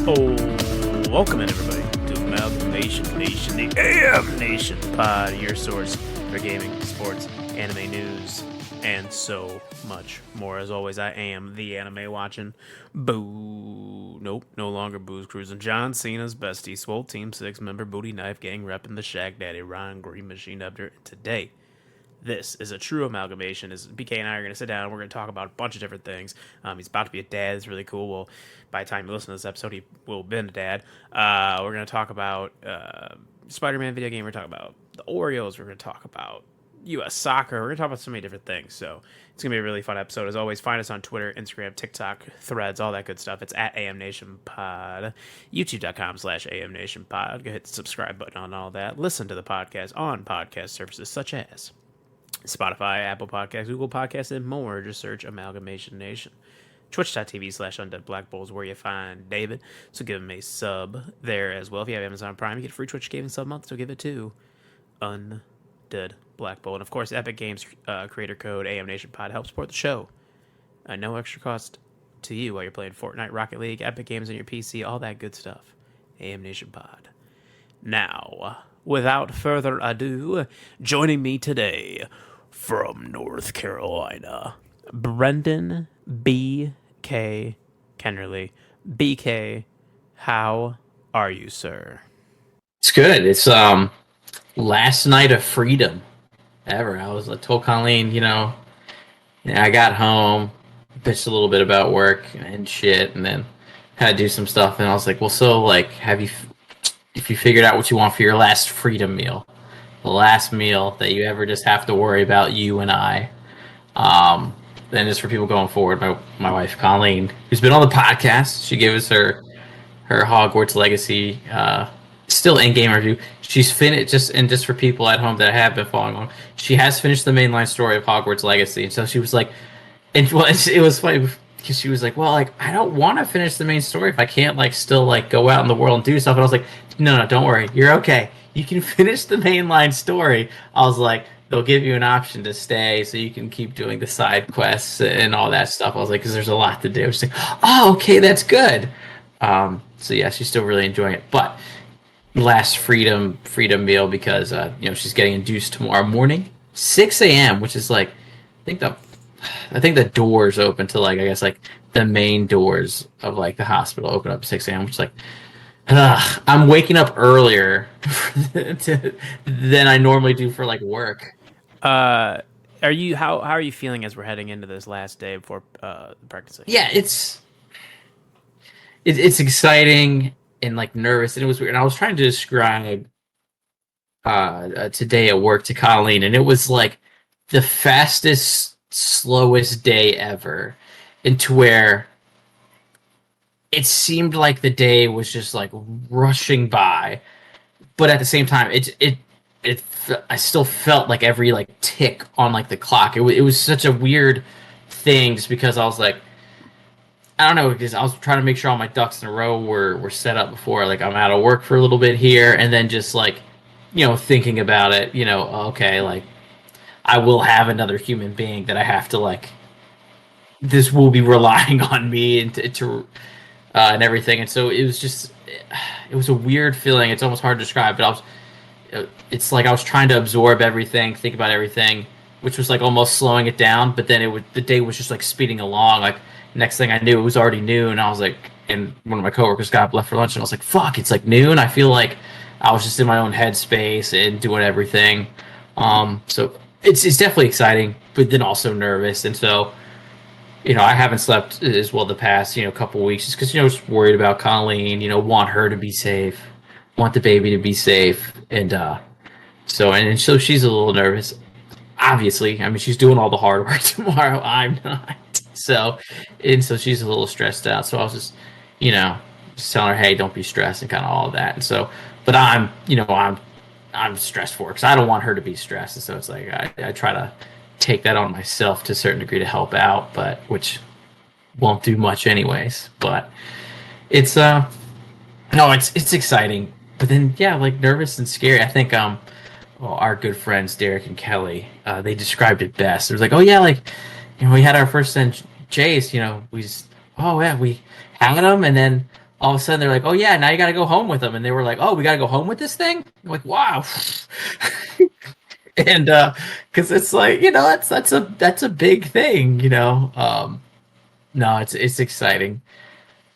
Oh, welcome in everybody to Amalgamation Nation, the AM Nation pod, your source for gaming, sports, anime news, and so much more. As always, I am the anime watching nope, no longer booze cruising, John Cena's bestie, Swole Team 6 member, Booty Knife Gang repping the Shag Daddy, Ryan Green Machine Up there. Today, this is a true amalgamation. BK and I are going to sit down and we're going to talk about a bunch of different things. He's about to be a dad. It's really cool. Well, by the time you listen to this episode, he will have been a dad. We're going to talk about Spider-Man video game. We're going to talk about the Oreos. We're going to talk about U.S. soccer. We're going to talk about so many different things. So it's going to be a really fun episode. As always, find us on Twitter, Instagram, TikTok, Threads, all that good stuff. It's at AM Nation Pod, youtube.com/AM Nation Pod. Go hit the subscribe button on all that. Listen to the podcast on podcast services such as Spotify, Apple Podcasts, Google Podcasts, and more. Just search Amalgamation Nation. Twitch.tv/Undead Black Bull is where you find David. So give him a sub there as well. If you have Amazon Prime, you get a free Twitch gaming sub month. So give it to Undead Black Bull. And of course, Epic Games creator code AM Nation Pod helps support the show. No extra cost to you while you're playing Fortnite, Rocket League, Epic Games on your PC, all that good stuff. AM Nation Pod. Now, without further ado, joining me today from North Carolina, Brendan B.K. Kennerly. BK, how are you, sir? It's good. It's last night of freedom ever. I told Colleen, I got home, bitched a little bit about work and shit, and then had to do some stuff. And I was like, well, so if you figured out what you want for your last freedom meal, the last meal that you ever just have to worry about you and I. Then just for people going forward, my wife Colleen, who's been on the podcast, she gave us her Hogwarts Legacy still in-game review. She's finished just for people at home that have been following along. She has finished the mainline story of Hogwarts Legacy, and so she was like, it was funny because she was like, well, I don't want to finish the main story if I can't still go out in the world and do stuff. And I was like, no, don't worry, you're okay. You can finish the mainline story. I was like, they'll give you an option to stay so you can keep doing the side quests and all that stuff. I was like, because there's a lot to do. She's like, oh, okay, that's good. So yeah, she's still really enjoying it. But last freedom meal because she's getting induced tomorrow morning, 6 a.m., which is I think the doors open to I guess the main doors of the hospital open up at 6 a.m., which is I'm waking up earlier than I normally do for work. How are you feeling as we're heading into this last day before pregnancy? Yeah, it's exciting and nervous, and it was weird. And I was trying to describe today at work to Colleen, and it was the fastest, slowest day ever, into where it seemed like the day was just rushing by, but at the same time, I still felt every tick on the clock. It was such a weird thing, just because I was I don't know, because I was trying to make sure all my ducks in a row were set up before I'm out of work for a little bit here, and then just thinking about it, okay, I will have another human being that I have to this will be relying on me and everything. And so it was a weird feeling. It's almost hard to describe, but it's I was trying to absorb everything, think about everything, which was almost slowing it down. But then the day was just speeding along. Next thing I knew, it was already noon. I was and one of my coworkers got up, left for lunch, and I was like, fuck, it's noon. I feel I was just in my own headspace and doing everything. So it's definitely exciting, but then also nervous. And so, I haven't slept as well the past, couple weeks, just because, just worried about Colleen, want her to be safe, want the baby to be safe. And so she's a little nervous. Obviously, I mean, she's doing all the hard work tomorrow. I'm not. So she's a little stressed out. So I was just, just telling her, hey, don't be stressed and kind of all of that. And so, but I'm stressed for her because I don't want her to be stressed. And so it's I try to take that on myself to a certain degree to help out, but which won't do much anyways. But it's it's exciting, but then nervous and scary. I think our good friends Derek and Kelly, they described it best. It was oh yeah, we had our first son Chase, we had him, and then all of a sudden they're like, oh yeah, now you got to go home with them, and they were like, oh, we got to go home with this thing. I'm like, wow. And because it's like, that's a big thing, no, it's exciting.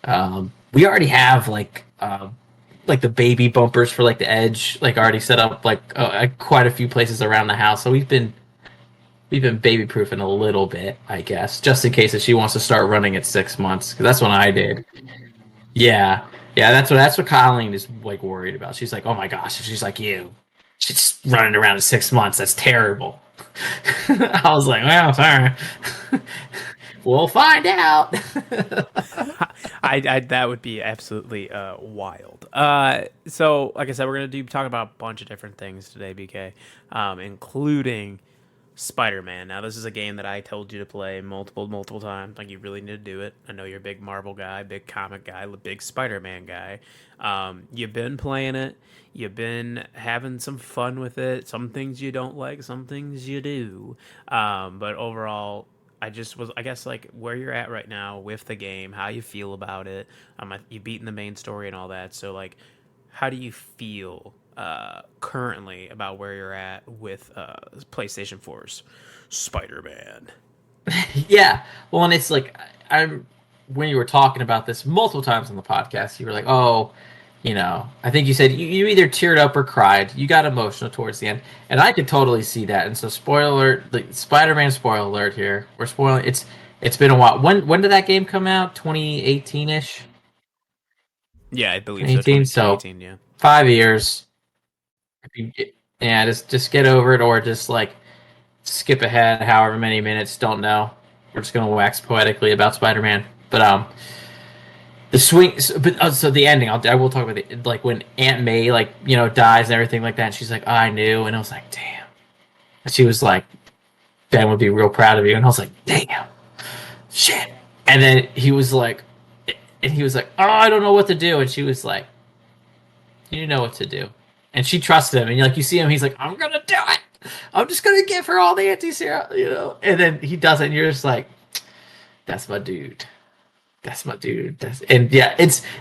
We already have like the baby bumpers for like the edge like already set up like at quite a few places around the house, so we've been baby proofing a little bit, I guess, just in case if she wants to start running at 6 months, because that's when I did. Yeah, yeah, that's what Colleen is like worried about. She's like, oh my gosh, if she's like you, she's running around at 6 months. That's terrible. I was like, well, sorry, we'll find out. I that would be absolutely wild. So like I said, we're gonna talk about a bunch of different things today, BK, including Spider-Man. Now, this is a game that I told you to play multiple times. Like, you really need to do it. I know you're a big Marvel guy, big comic guy, big Spider-Man guy. You've been playing it. You've been having some fun with it. Some things you don't like, some things you do. But overall, I guess, like, where you're at right now with the game, how you feel about it. You beaten the main story and all that. So, like, how do you feel currently about where you're at with PlayStation 4's Spider-Man? Yeah, well, and it's like I'm when you were talking about this multiple times on the podcast, you were like, "Oh, I think you said you either teared up or cried. You got emotional towards the end, and I could totally see that." And so, spoiler alert, the Spider-Man spoiler alert here. We're spoiling. It's been a while. When did that game come out? 2018 ish. Yeah, I believe so. 2018. So 2018, yeah. 5 years. Yeah, just get over it, or just like skip ahead however many minutes. Don't know. We're just gonna wax poetically about Spider-Man, but the swing. So the ending. I will talk about it. Like when Aunt May dies and everything like that. And she's like, oh, I knew, and I was like, damn. And she was like, Ben would be real proud of you, and I was like, damn, shit. And then he was like, oh, I don't know what to do, and she was like, you know what to do. And she trusted him, and you see him, he's like, I'm gonna do it. I'm just gonna give her all the anti-serum. And then he does it, and you're just like, that's my dude. That's my dude. And yeah,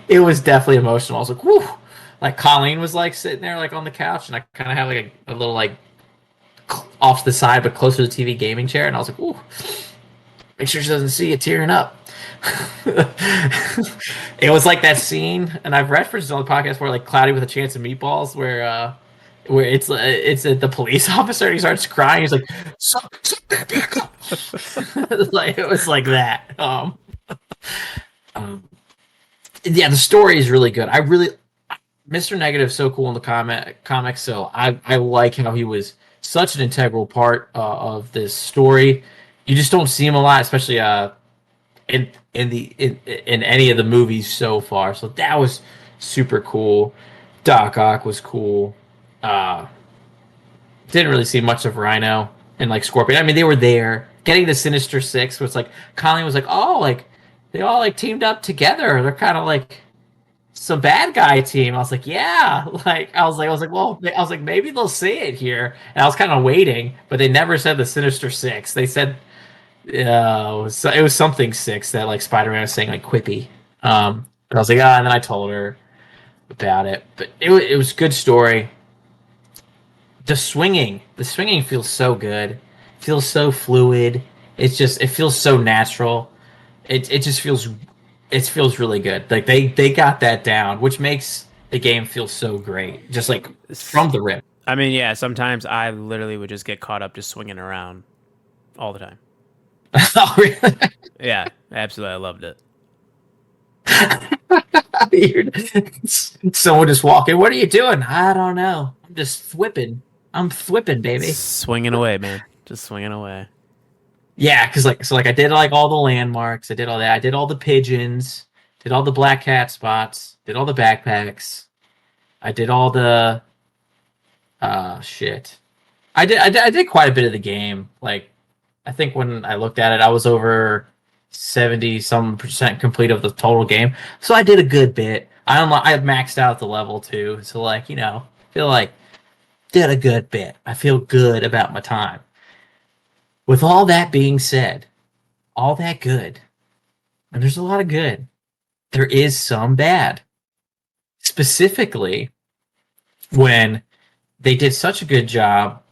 it was definitely emotional. I was like, whoo. Like Colleen was like sitting there like on the couch, and I kind of had like a little like off to the side but closer to the TV gaming chair, and I was like, ooh, make sure she doesn't see you tearing up. It was like that scene, and I've referenced it on the podcast where like Cloudy with a Chance of Meatballs, where it's the police officer, and he starts crying. He's like, suck that back up. It was like that. Yeah, the story is really good. Mr. Negative's so cool in the comics, so I like how he was such an integral part of this story. You just don't see him a lot, especially in any of the movies so far. So that was super cool. Doc Ock was cool. Didn't really see much of Rhino and like Scorpion. I mean, they were there. Getting the Sinister Six was like Colleen was like, oh, like they all like teamed up together. They're kind of like some bad guy team. I was like, yeah. Like I was like, maybe they'll say it here. And I was kind of waiting, but they never said the Sinister Six. They said it was something six that like Spider-Man was saying like quippy. But I was like, and then I told her about it. But it was good story. The swinging feels so good. It feels so fluid. It feels so natural. It just feels really good. Like they got that down, which makes the game feel so great. Just like from the rip. I mean, yeah, sometimes I literally would just get caught up just swinging around all the time. Oh, really? Yeah, absolutely. I loved it. Someone just walking. What are you doing? I don't know. I'm just thwipping. I'm thwipping, baby. Swinging away, man. Just swinging away. Yeah, because I did like all the landmarks. I did all that. I did all the pigeons. Did all the black cat spots. Did all the backpacks. I did all the shit. I did quite a bit of the game. Like I think when I looked at it, I was over 70% complete of the total game. So I did a good bit. I maxed out the level too. So feel like did a good bit. I feel good about my time. With all that being said, all that good, and there's a lot of good, there is some bad. specifically when they did such a good job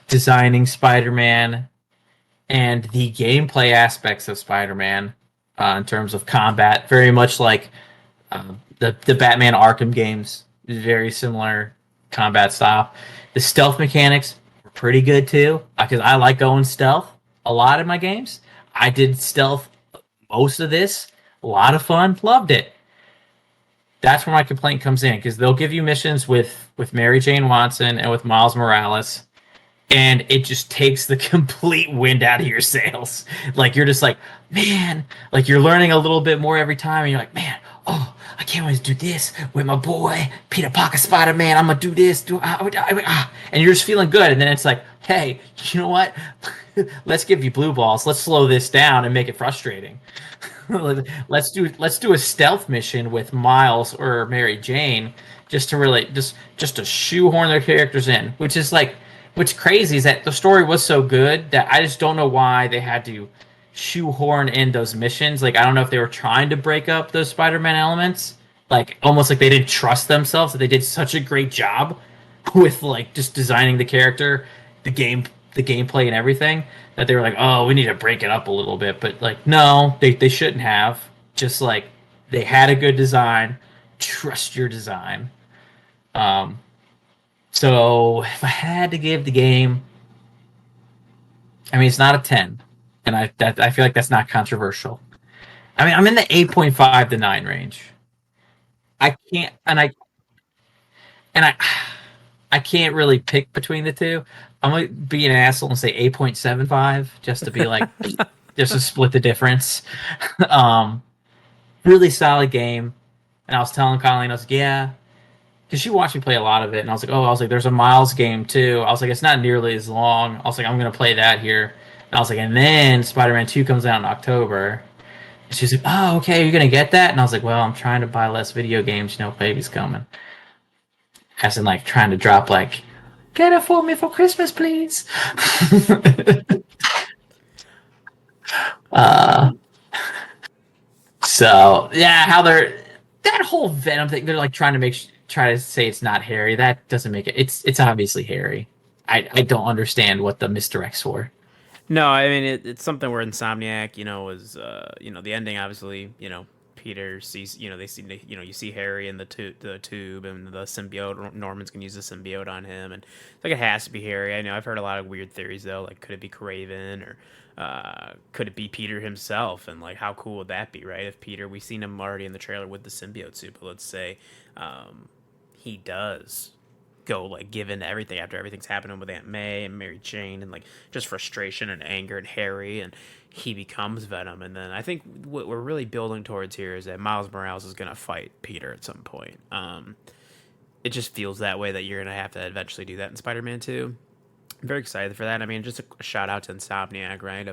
designing Spider-Man and the gameplay aspects of Spider-Man in terms of combat, very much like the Batman Arkham games, very similar combat style. The stealth mechanics were pretty good too, because I like going stealth a lot in my games. I did stealth most of this, a lot of fun, loved it. That's where my complaint comes in because they'll give you missions with Mary Jane Watson and with Miles Morales, and it just takes the complete wind out of your sails. Like you're just like, man, like you're learning a little bit more every time, and you're like, man, oh, I can't wait to do this with my boy Peter Parker, Spider Man. I'm gonna do this, and you're just feeling good. And then it's like, hey, you know what? Let's give you blue balls. Let's slow this down and make it frustrating. Let's do a stealth mission with Miles or Mary Jane just to really just to shoehorn their characters in, which is like what's crazy is that the story was so good that I just don't know why they had to shoehorn in those missions. Like I don't know if they were trying to break up those Spider-Man elements, like almost like they didn't trust themselves that they did such a great job with like just designing the character, the game, the gameplay and everything that they were like, oh, we need to break it up a little bit. But like, no, they shouldn't have. Just like they had a good design. Trust your design. Um, so if I had to give the game, I mean, it's not a 10, and I feel like that's not controversial. I mean, I'm in the 8.5 to 9 range. I can't, and I can't really pick between the two. I'm gonna be an asshole and say 8.75 just to be like, just to split the difference. um, really solid game. And I was telling Colleen, I was like, yeah, because she watched me play a lot of it, and I was like, oh, I was like, there's a Miles game too. I was like, it's not nearly as long. I was like, I'm gonna play that here. And I was like, and then Spider-Man 2 comes out in October. And she's like, oh, okay, you're gonna get that? And I was like, well, I'm trying to buy less video games. You know, baby's coming. As in, like, trying to drop like, get it for me for Christmas, please. uh, so yeah, how they're that whole Venom thing. They're like trying to try to say it's not Harry. That doesn't make it. It's obviously Harry. I don't understand what the misdirects for. No, I mean it's something where Insomniac, was the ending. Obviously, Peter sees, they see, you see Harry in the tube and the symbiote. Norman's gonna use the symbiote on him, and it's like it has to be Harry. I know I've heard a lot of weird theories though, like could it be Craven or could it be Peter himself? And like how cool would that be, right? If Peter, we've seen him already in the trailer with the symbiote suit, but let's say he does go like give in to everything after everything's happening with Aunt May and Mary Jane and like just frustration and anger and Harry and he becomes Venom. And then I think what we're really building towards here is that Miles Morales is gonna fight Peter at some point. It just feels that way that you're gonna have to eventually do that in Spider-Man 2. I'm very excited for that. I mean, just a shout out to Insomniac, right?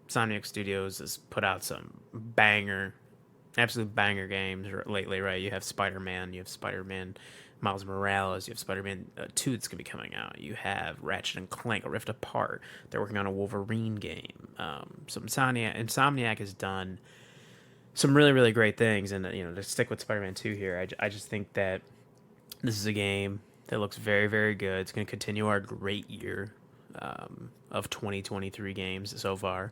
Insomniac Studios has put out some absolute banger games lately, right? You have Spider-Man, you have Spider-Man Miles Morales, you have Spider-Man 2 that's going to be coming out. You have Ratchet and Clank, A Rift Apart. They're working on a Wolverine game. So Insomniac has done some really, really great things. And, to stick with Spider-Man 2 here, I just think that this is a game that looks very, very good. It's going to continue our great year of 2023 games so far.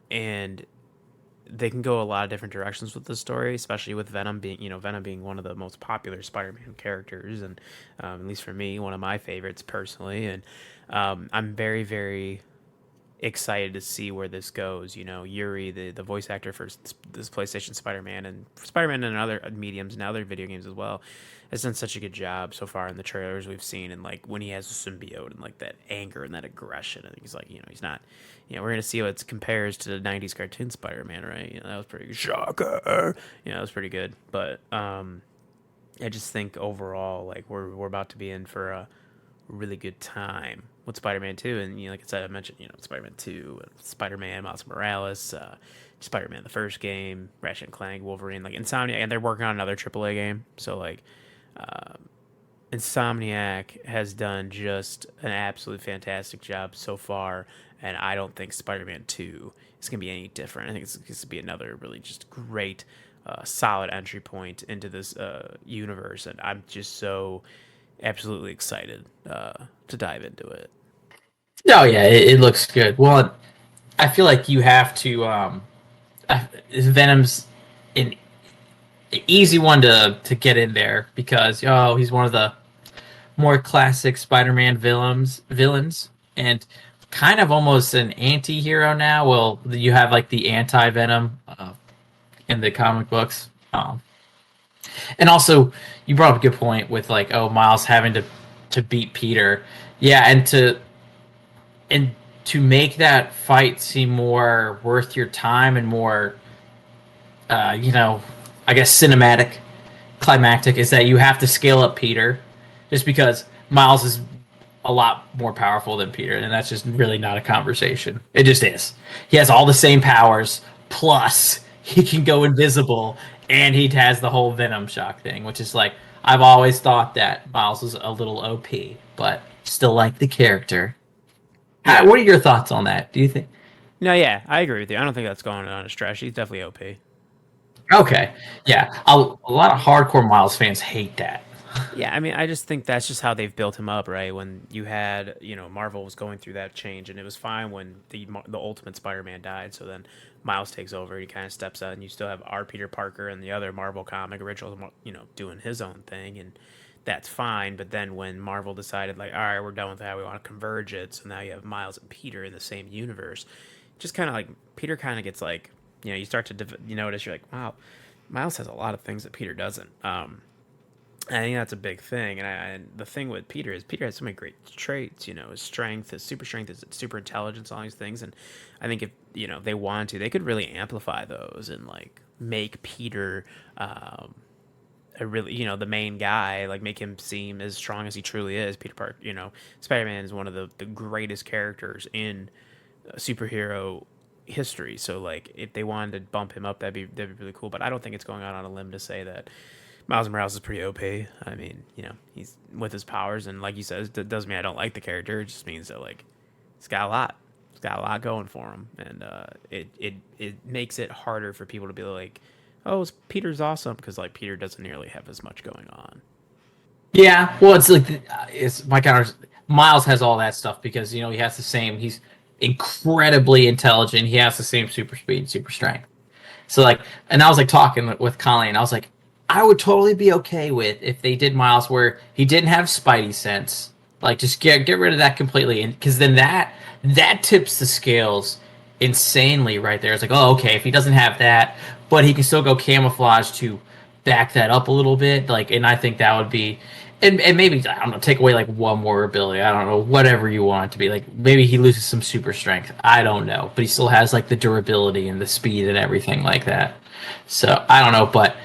And they can go a lot of different directions with the story, especially with Venom being one of the most popular Spider-Man characters, and at least for me, one of my favorites personally. And I'm very, very excited to see where this goes. Yuri, the voice actor for this PlayStation Spider-Man and Spider-Man and other mediums and other video games as well, has done such a good job so far in the trailers we've seen, and like when he has a symbiote and like that anger and that aggression, and he's like, he's not, we're gonna see how it compares to the '90s cartoon Spider-Man, right? That was pretty good. Shocker. That was pretty good, but I just think overall, like we're about to be in for a really good time with Spider-Man 2, and like I said, I mentioned Spider-Man 2, Spider-Man, Miles Morales, Spider-Man the first game, Ratchet and Clank, Wolverine, like Insomnia, and they're working on another AAA game, so like Insomniac has done just an absolutely fantastic job so far, and I don't think Spider-Man 2 is going to be any different. I think it's going to be another really just great solid entry point into this universe, and I'm just so absolutely excited to dive into it. Oh yeah, it looks good. Well, I feel like you have to. Venom's an easy one to get in there because he's one of the more classic Spider-Man villains, and kind of almost an anti-hero now. Well, you have like the anti-Venom in the comic books, and also you brought up a good point with like Miles having to beat Peter, yeah, and to make that fight seem more worth your time and more, you know, I guess cinematic, climactic is that you have to scale up Peter, just because Miles is a lot more powerful than Peter, and that's just really not a conversation. It just is. He has all the same powers, plus he can go invisible, and he has the whole Venom shock thing, which is like I've always thought that Miles was a little OP, but still like the character. Yeah, What are your thoughts on that? Do you think? no, yeah, I agree with you. I don't think that's going on a stretch. He's definitely OP. Okay, yeah, a lot of hardcore Miles fans hate that. Yeah, I mean, I just think that's just how they've built him up, right? When you had, Marvel was going through that change, and it was fine when the Ultimate Spider-Man died. So then Miles takes over, he kind of steps out, and you still have our Peter Parker and the other Marvel comic originals, doing his own thing, and that's fine. But then when Marvel decided, like, all right, we're done with that, we want to converge it, so now you have Miles and Peter in the same universe. Just kind of like Peter kind of gets like, you start to you notice you're like, wow, Miles has a lot of things that Peter doesn't. I think that's a big thing, and the thing with Peter is Peter has so many great traits. His strength, his super strength, his super intelligence, all these things. And I think if they want to, they could really amplify those and like make Peter a really the main guy, like make him seem as strong as he truly is. Peter Parker, Spider Man is one of the greatest characters in superhero history. So like if they wanted to bump him up, that'd be really cool. But I don't think it's going out on a limb to say that Miles Morales is pretty OP. I mean, he's with his powers, and like you said, it doesn't mean I don't like the character. It just means that like he's got a lot. He's got a lot going for him, and it makes it harder for people to be like, "Oh, Peter's awesome," because like Peter doesn't nearly have as much going on. Yeah, well, it's like it's my counter. Miles has all that stuff because he has the same. He's incredibly intelligent. He has the same super speed, super strength. So like, and I was like talking with Colleen. I was like, I would totally be okay with if they did Miles where he didn't have Spidey sense. Like, just get rid of that completely, and because then that tips the scales insanely right there. It's like, oh, okay, if he doesn't have that, but he can still go camouflage to back that up a little bit. Like, and I think that would be. And maybe I don't know, take away like one more ability. I don't know, whatever you want it to be. Like maybe he loses some super strength. I don't know, but he still has like the durability and the speed and everything like that. So I don't know, but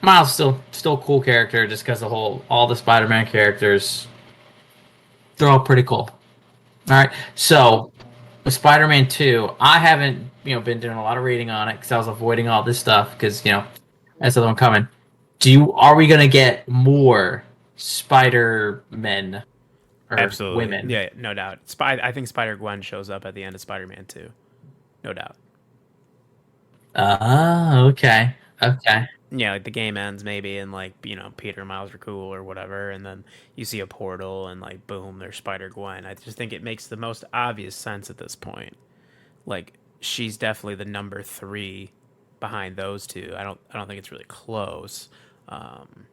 Miles still a cool character just because all the Spider-Man characters they're all pretty cool. All right, so with Spider-Man 2, I haven't been doing a lot of reading on it because I was avoiding all this stuff because that's the other one coming. Are we gonna get more Spider-Men or Absolutely, women? yeah, no doubt. I think Spider Gwen shows up at the end of Spider Man 2, no doubt. Okay, okay. Yeah, like the game ends maybe, and like Peter and Miles are cool or whatever, and then you see a portal, and like boom, there's Spider Gwen. I just think it makes the most obvious sense at this point. Like she's definitely the number three behind those two. I don't think it's really close. Um,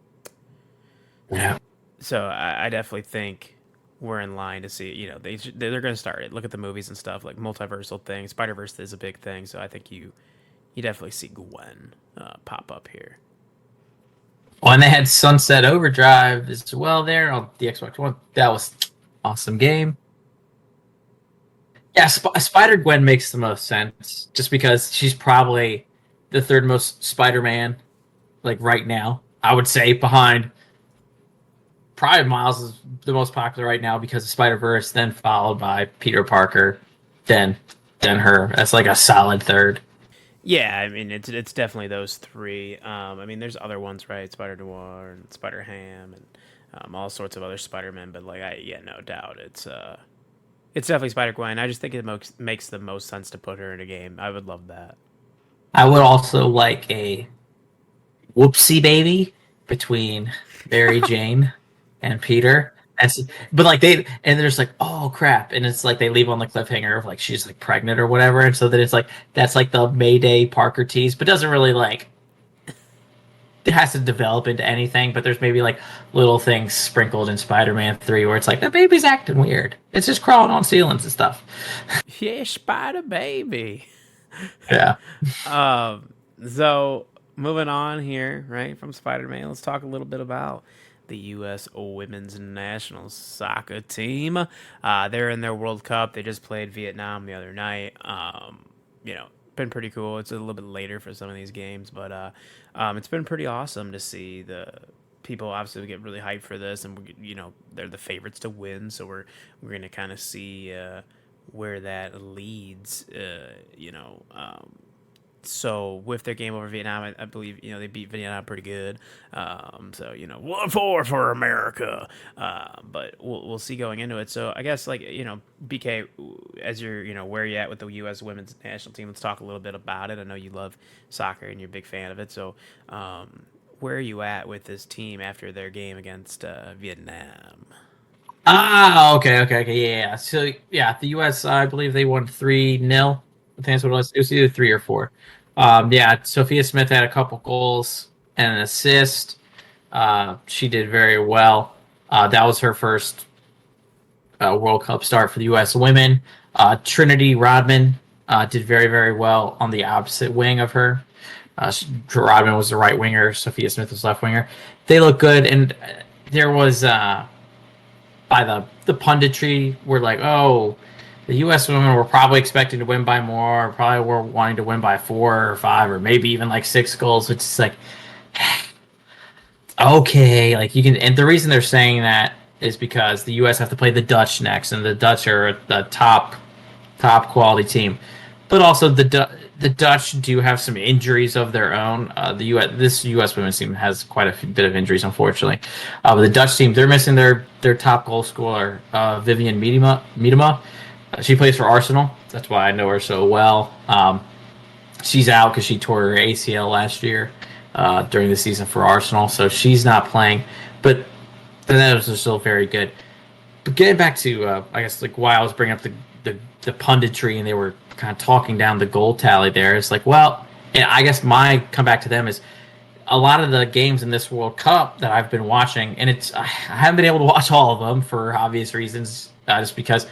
Yeah. so I definitely think we're in line to see. They're going to start it. Look at the movies and stuff like multiversal thing. Spider Verse is a big thing, so I think you definitely see Gwen pop up here. Well, and they had Sunset Overdrive as well there on the Xbox One. That was awesome game. Yeah, Spider Gwen makes the most sense just because she's probably the third most Spider Man like right now. I would say behind probably Miles is the most popular right now because of Spider Verse, then followed by Peter Parker, then her. That's like a solid third. Yeah, I mean it's definitely those three. I mean there's other ones, right? Spider Noir and Spider Ham and all sorts of other Spider Men, but like yeah, no doubt it's definitely Spider Gwen. I just think it makes the most sense to put her in a game. I would love that. I would also like a whoopsie baby between Mary Jane and Peter. That's, but like they and there's like, oh crap, and it's like they leave on the cliffhanger of like she's like pregnant or whatever, and so then it's like that's like the Mayday Parker tease, but doesn't really like it has to develop into anything. But there's maybe like little things sprinkled in Spider-Man 3 where it's like the baby's acting weird. It's just crawling on ceilings and stuff. Yeah, Spider Baby. Yeah. Um, so moving on here, right from Spider-Man, let's talk a little bit about the U.S. Women's National Soccer team. They're in their World Cup. They just played Vietnam the other night. You know, been pretty cool. It's a little bit later for some of these games, but it's been pretty awesome to see the people obviously get really hyped for this, and you know they're the favorites to win. So we're gonna kind of see where that leads. So with their game over Vietnam, I believe they beat Vietnam pretty good. So 1-4 for America. But we'll see going into it. So I guess BK, as you're where you at with the U.S. Women's National Team, let's talk a little bit about it. I know you love soccer and you're a big fan of it. So where are you at with this team after their game against Vietnam? Ah, okay, yeah. So yeah, the U.S. I believe they won 3-0. I think that's what it was. It was either 3 or 4. Yeah, Sophia Smith had a couple goals and an assist. She did very well. That was her first World Cup start for the U.S. women. Trinity Rodman did very, very well on the opposite wing of her. Rodman was the right winger. Sophia Smith was left winger. They look good, and there was by the punditry were like, oh, the U.S. women were probably expecting to win by more, probably were wanting to win by 4 or 5 or maybe even like 6 goals, which is like, okay, like you can. And the reason they're saying that is because the U.S. have to play the Dutch next, and the Dutch are the top quality team, but also the Dutch do have some injuries of their own. The U.S. women's team has quite a bit of injuries, unfortunately. But the Dutch team, they're missing their top goal scorer, Vivian Miedema. She plays for Arsenal. That's why I know her so well. She's out because she tore her ACL last year during the season for Arsenal, so she's not playing. But that was still very good. But getting back to, I guess, like why I was bringing up the punditry and they were kind of talking down the goal tally there. It's like, well, and I guess my comeback to them is a lot of the games in this World Cup that I've been watching, and I haven't been able to watch all of them for obvious reasons, just because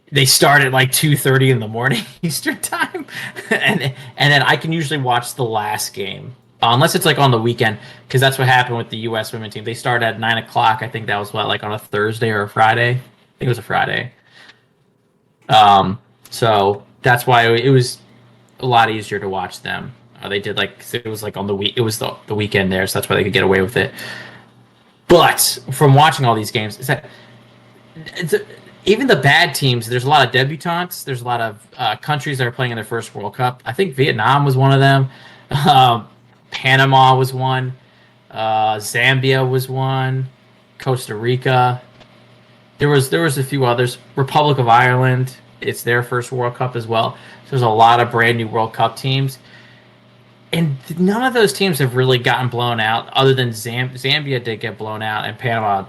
they start at like 2:30 in the morning Eastern time, and then I can usually watch the last game. Unless it's like on the weekend, because that's what happened with the U.S. women team. They start at 9 o'clock. I think that was what, like on a Thursday or a Friday. I think it was a Friday. So that's why it was a lot easier to watch them. They did like it was like on the week. It was the weekend there, so that's why they could get away with it. But from watching all these games, is that it's, even the bad teams. There's a lot of debutantes. There's a lot of countries that are playing in their first World Cup. I think Vietnam was one of them. Um, Panama was one. Zambia was one. Costa Rica. There was a few others. Republic of Ireland. It's their first World Cup as well. So there's a lot of brand new World Cup teams, and none of those teams have really gotten blown out. Other than Zambia did get blown out, and Panama.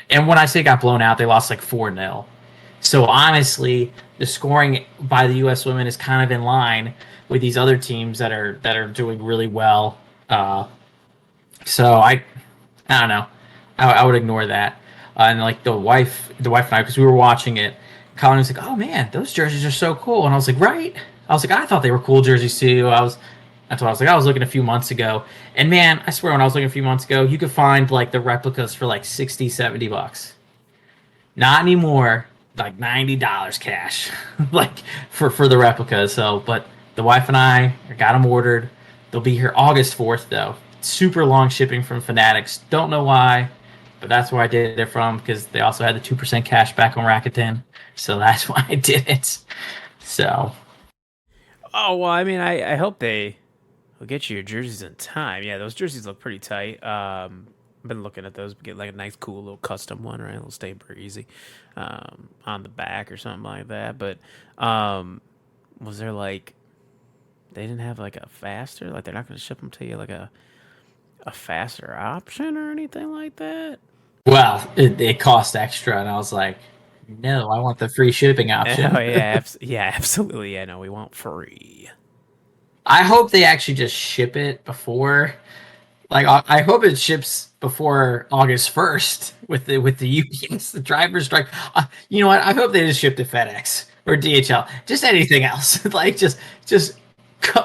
And when I say got blown out, they lost like 4-0. So honestly, the scoring by the U.S. women is kind of in line with these other teams that are doing really well. So I don't know. I would ignore that. And like the wife and I, because we were watching it, Colin was like, "Oh man, those jerseys are so cool," and I was like, "Right." I was like, "I thought they were cool jerseys too." That's what I was like. I was looking a few months ago, and man, I swear when I was looking a few months ago, you could find like the replicas for like 60, $70. Not anymore. Like $90 cash, like for the replicas. So, but the wife and I got them ordered. They'll be here August 4th though. Super long shipping from Fanatics. Don't know why, but that's where I did it from because they also had the 2% cash back on Rakuten. So that's why I did it. So Oh well, I mean, I hope they will get you your jerseys in time. Yeah, those jerseys look pretty tight. I've been looking at those. Get like a nice, cool little custom one, right? It'll stay pretty easy on the back or something like that. But was there like they didn't have like a faster, like they're not going to ship them to you like a faster option or anything like that. Well, it cost extra, and I was like, no, I want the free shipping Oh option. yeah, yeah, absolutely. Yeah, no, we want free. I hope they actually just ship it before. Like, I hope it ships before August 1st with the UPS, the driver's strike. You know what? I hope they just ship to FedEx or DHL. Just anything else. Like, just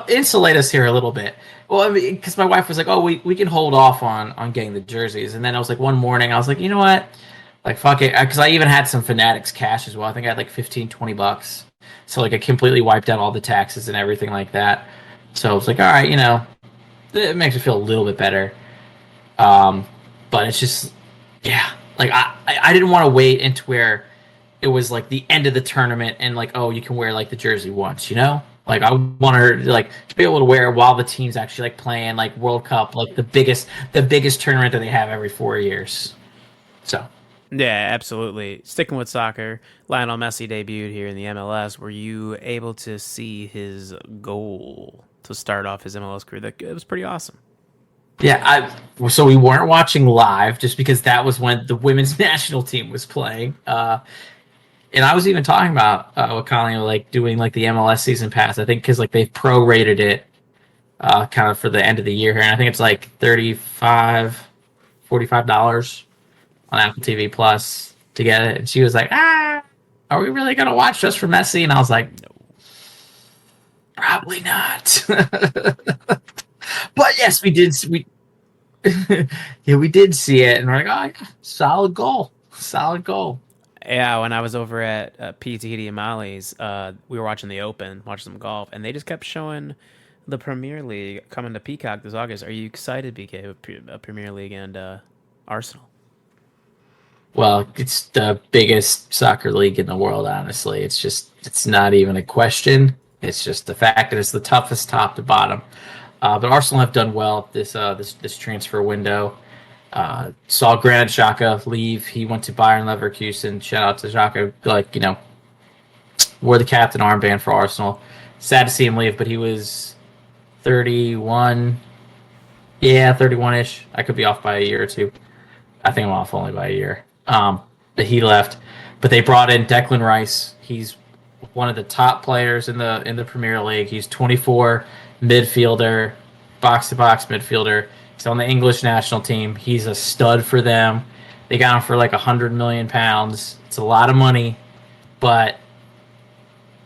insulate us here a little bit. Well, I mean, because my wife was like, "Oh, we can hold off on getting the jerseys," and then I was like, one morning, I was like, you know what? Like, fuck it, because I even had some Fanatics cash as well. I think I had like 15, $20. So like, I completely wiped out all the taxes and everything like that. So I was like, all right, it makes me feel a little bit better. Um, but it's just, yeah, like I didn't want to wait into where it was like the end of the tournament and like, oh, you can wear like the jersey once, Like I want her like to be able to wear it while the team's actually like playing like World Cup, like the biggest tournament that they have every 4 years. So Yeah, absolutely. Sticking with soccer, Lionel Messi debuted here in the MLS. Were you able to see his goal to start off his MLS career? That it was pretty awesome. yeah, so we weren't watching live just because that was when the women's national team was playing. And I was even talking about with Colin, like doing like the MLS season pass. I think because like they've prorated it kind of for the end of the year here, and I think it's like 35, $45 on Apple TV Plus to get it. And she was like, are we really gonna watch just for Messi? And I was like, probably not. But yes, we did. Yeah, we did see it, and we're like, oh, yeah, solid goal, solid goal. Yeah, when I was over at P. Tahiti and Molly's, we were watching the Open, watching some golf, and they just kept showing the Premier League coming to Peacock this August. Are you excited, BK, with Premier League and Arsenal? Well, it's the biggest soccer league in the world, honestly. It's not even a question. It's just the fact that it's the toughest top to bottom. But Arsenal have done well this transfer window. Saw Granit Xhaka leave. He went to Bayern Leverkusen. Shout out to Xhaka. Like, wore the captain armband for Arsenal. Sad to see him leave, but he was 31. Yeah, 31-ish. I could be off by a year or two. I think I'm off only by a year. But he left. But they brought in Declan Rice. He's one of the top players in the Premier League. He's 24, midfielder, box to box midfielder. He's on the English national team. He's a stud for them. They got him for like £100 million. It's a lot of money, but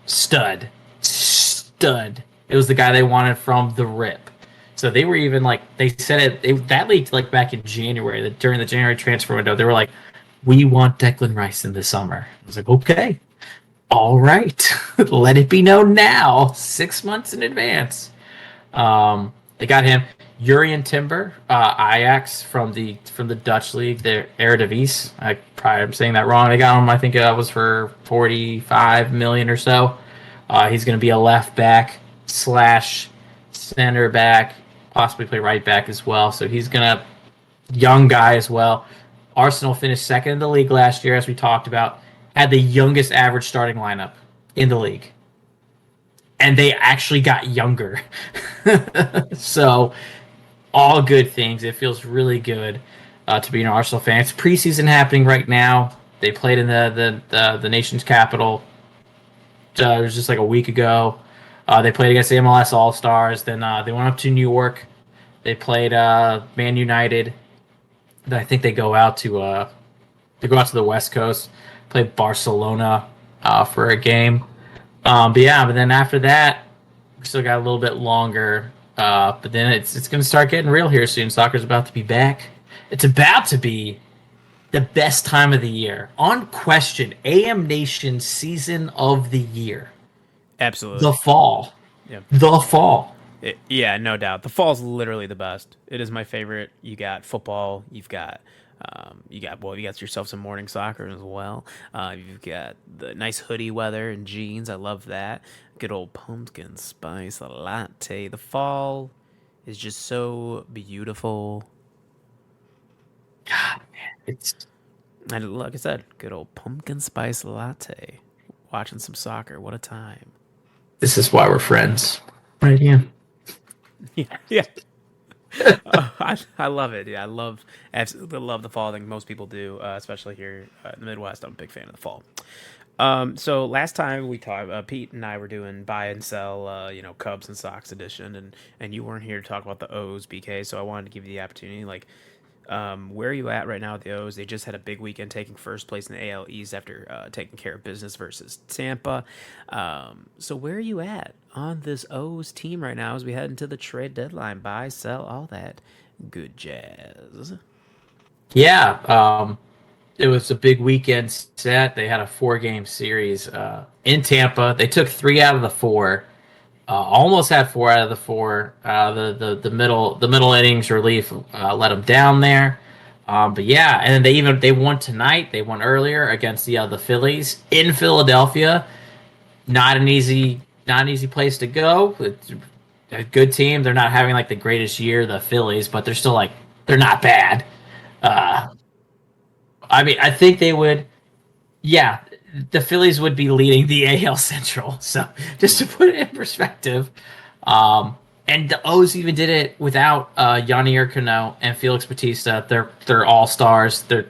stud. It was the guy they wanted from the rip. So they were even like they said that leaked like back in January, that during the January transfer window, they were like, we want Declan Rice in the summer. I was like, okay, all right, let it be known now, 6 months in advance. They got him. Urian Timber, Ajax from the Dutch league, the Eredivisie. I probably am saying that wrong. They got him. I think that was for 45 million or so. He's going to be a left back slash center back, possibly play right back as well. So he's gonna young guy as well. Arsenal finished second in the league last year, as we talked about. Had the youngest average starting lineup in the league, and they actually got younger. So all good things. It feels really good to be an Arsenal fan. It's preseason happening right now. They played in the nation's capital. It was just like a week ago. They played against the MLS All Stars. Then they went up to New York. They played Man United. Then I think they go out to the West Coast. Played Barcelona for a game. But then after that, we still got a little bit longer. But then it's going to start getting real here soon. Soccer's about to be back. It's about to be the best time of the year. Unquestioned, AM Nation season of the year. The Absolutely. fall. Yeah. The fall. Yeah, no doubt. The fall's literally the best. It is my favorite. You got football. You got yourself some morning soccer as well. You've got the nice hoodie weather and jeans. I love that. Good old pumpkin spice latte. The fall is just so beautiful. God, man, it's And like I said, good old pumpkin spice latte. Watching some soccer. What a time. this is why we're friends. Right, yeah. Yeah, yeah. I love it. Yeah, absolutely love the fall. I think most people do, especially here in the Midwest. I'm a big fan of the fall. So last time we talked, Pete and I were doing buy and sell, Cubs and Sox edition, and you weren't here to talk about the O's, BK. So I wanted to give you the opportunity. Like, where are you at right now with the O's? They just had a big weekend, taking first place in the AL East after taking care of business versus Tampa. So where are you at on this O's team right now as we head into the trade deadline? Buy, sell, all that good jazz. Yeah, it was a big weekend set. They had a 4-game series in Tampa. They took 3 out of the 4. Almost had 4 out of the 4. The middle innings relief let them down there. But yeah, and then they won tonight. They won earlier against the Phillies in Philadelphia. Not an easy place to go. It's a good team. They're not having like the greatest year, the Phillies, but they're still like they're not bad. Uh, I mean, I think they would. Yeah, the Phillies would be leading the AL Central. So just to put it in perspective, um, and the O's even did it without Yanier Cano and Felix Bautista. They're all stars. They're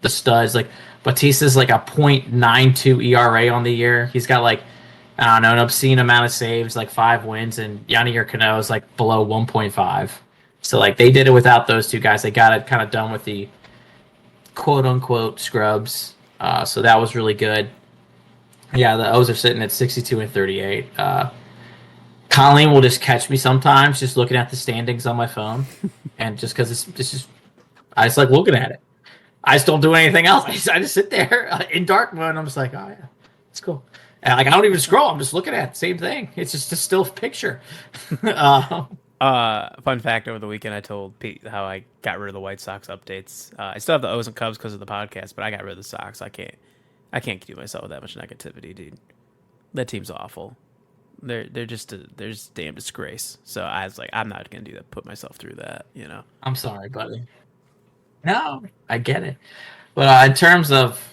the studs. Like Bautista's like a .92 ERA on the year. He's got like I don't know an obscene amount of saves, like 5 wins, and Yanier Cano is like below 1.5. So like they did it without those two guys. They got it kind of done with the quote unquote scrubs. So that was really good. Yeah, the O's are sitting at 62 and 38. Colleen will just catch me sometimes just looking at the standings on my phone. And just because it's just, I just like looking at it. I just don't do anything else. I just sit there in dark mode and I'm just like, oh, yeah, it's cool. And like, I don't even scroll. I'm just looking at the same thing. It's just a still picture. uh, Fun fact: over the weekend, I told Pete how I got rid of the White Sox updates. I still have the O's and Cubs because of the podcast, but I got rid of the Sox. I can't do myself with that much negativity, dude. That team's awful. They're just a damn disgrace. So I was like, I'm not gonna do that. Put myself through that. I'm sorry, buddy. No, I get it. But in terms of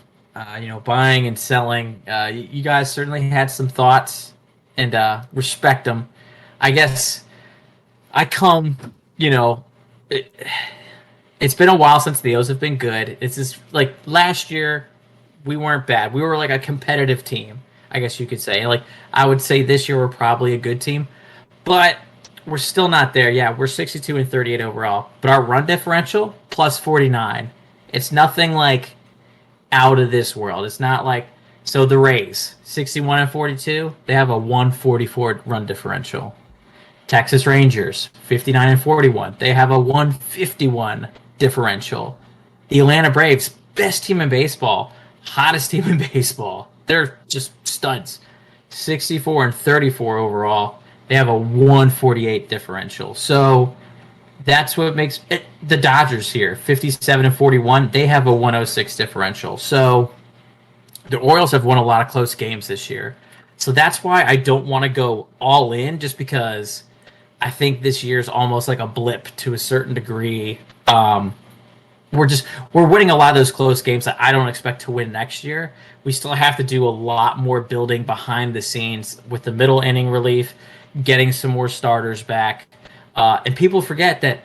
buying and selling, you guys certainly had some thoughts and respect them. I guess I come, you know, it, it's been a while since the O's have been good. It's just like last year we weren't bad. We were like a competitive team, I guess you could say. Like I would say this year we're probably a good team, but we're still not there. Yeah, we're 62 and 38 overall, but our run differential plus 49. It's nothing like out of this world. It's not like so the Rays 61 and 42. They have a 144 run differential. Texas Rangers 59 and 41. They have a 151 differential. The Atlanta Braves, best team in baseball, hottest team in baseball. They're just studs. 64 and 34 overall. They have a 148 differential. So that's what makes it, the Dodgers here, 57 and 41. They have a 106 differential. So the Orioles have won a lot of close games this year. So that's why I don't want to go all in, just because I think this year is almost like a blip to a certain degree. We're winning a lot of those close games that I don't expect to win next year. We still have to do a lot more building behind the scenes with the middle inning relief, getting some more starters back. And people forget that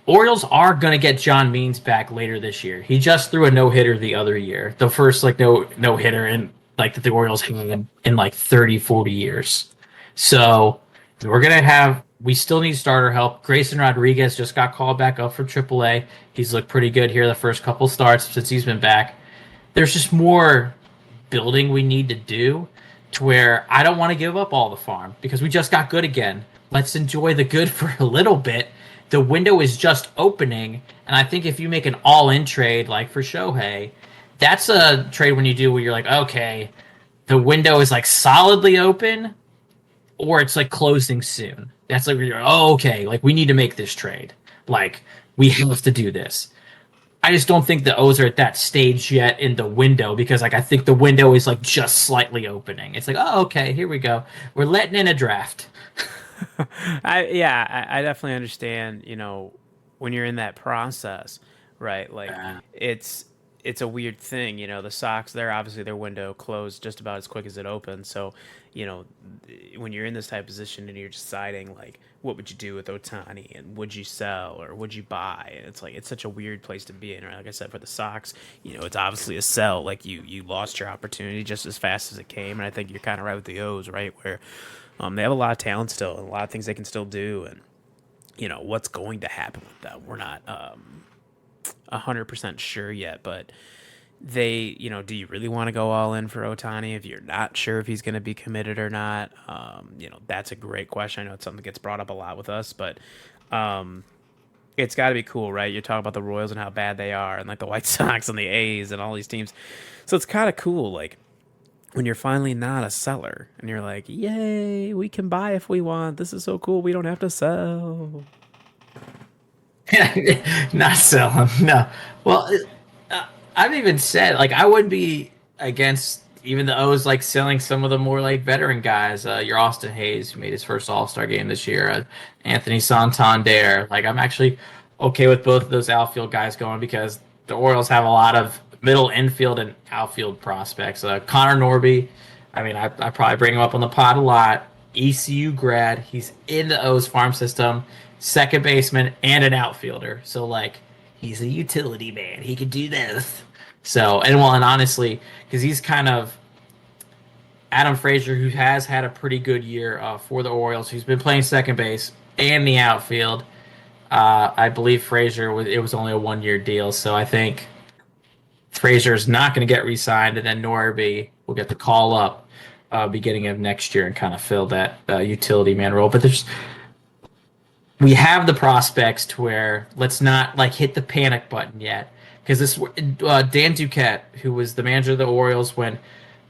Orioles are going to get John Means back later this year. He just threw a no hitter the other year, the first like no hitter in like that the Orioles had in like 30, 40 years. So we still need starter help. Grayson Rodriguez just got called back up from AAA. He's looked pretty good here the first couple starts since he's been back. There's just more building we need to do to where I don't want to give up all the farm because we just got good again. Let's enjoy the good for a little bit. The window is just opening, and I think if you make an all-in trade like for Shohei, that's a trade when you do where you're like, okay, the window is like solidly open, or it's like closing soon. That's like you're okay, like we need to make this trade. Like we have to do this. I just don't think the O's are at that stage yet in the window because like I think the window is like just slightly opening. It's like, oh okay, here we go. We're letting in a draft. I definitely understand. When you're in that process, right? Like it's it's a weird thing, you know. The Sox, they're obviously their window closed just about as quick as it opened. So, you know, when you're in this type of position and you're deciding like what would you do with Otani and would you sell or would you buy? And it's like it's such a weird place to be in. Right? Like I said, for the Sox, you know, it's obviously a sell. Like you lost your opportunity just as fast as it came, and I think you're kind of right with the O's, right? Where they have a lot of talent still and a lot of things they can still do, and you know what's going to happen with them. We're not 100% sure yet, but they, you know, do you really want to go all in for Otani if you're not sure if he's going to be committed or not? You know, that's a great question. I know it's something that gets brought up a lot with us, but it's got to be cool, right? You're talking about the Royals and how bad they are, and like the White Sox and the A's and all these teams. So it's kind of cool, like when you're finally not a seller and you're like, yay, we can buy if we want. This is so cool. We don't have to sell. Not selling. No. Well, I've even said like I wouldn't be against even the O's like selling some of the more like veteran guys. Your Austin Hayes, who made his first All Star game this year. Anthony Santander. Like I'm actually okay with both of those outfield guys going because the Orioles have a lot of middle infield and outfield prospects. Connor Norby. I mean, I probably bring him up on the pod a lot. ECU grad. He's in the O's farm system, second baseman and an outfielder. So like he's a utility man. He could do this. So and well and honestly, because he's kind of Adam Frazier, who has had a pretty good year for the Orioles, who's been playing second base and the outfield. I believe Frazier was it was only a 1 year deal, so I think Frazier is not going to get re-signed, and then Norby will get the call up beginning of next year and kind of fill that utility man role. But there's we have the prospects to where let's not like hit the panic button yet because this Dan Duquette, who was the manager of the Orioles when,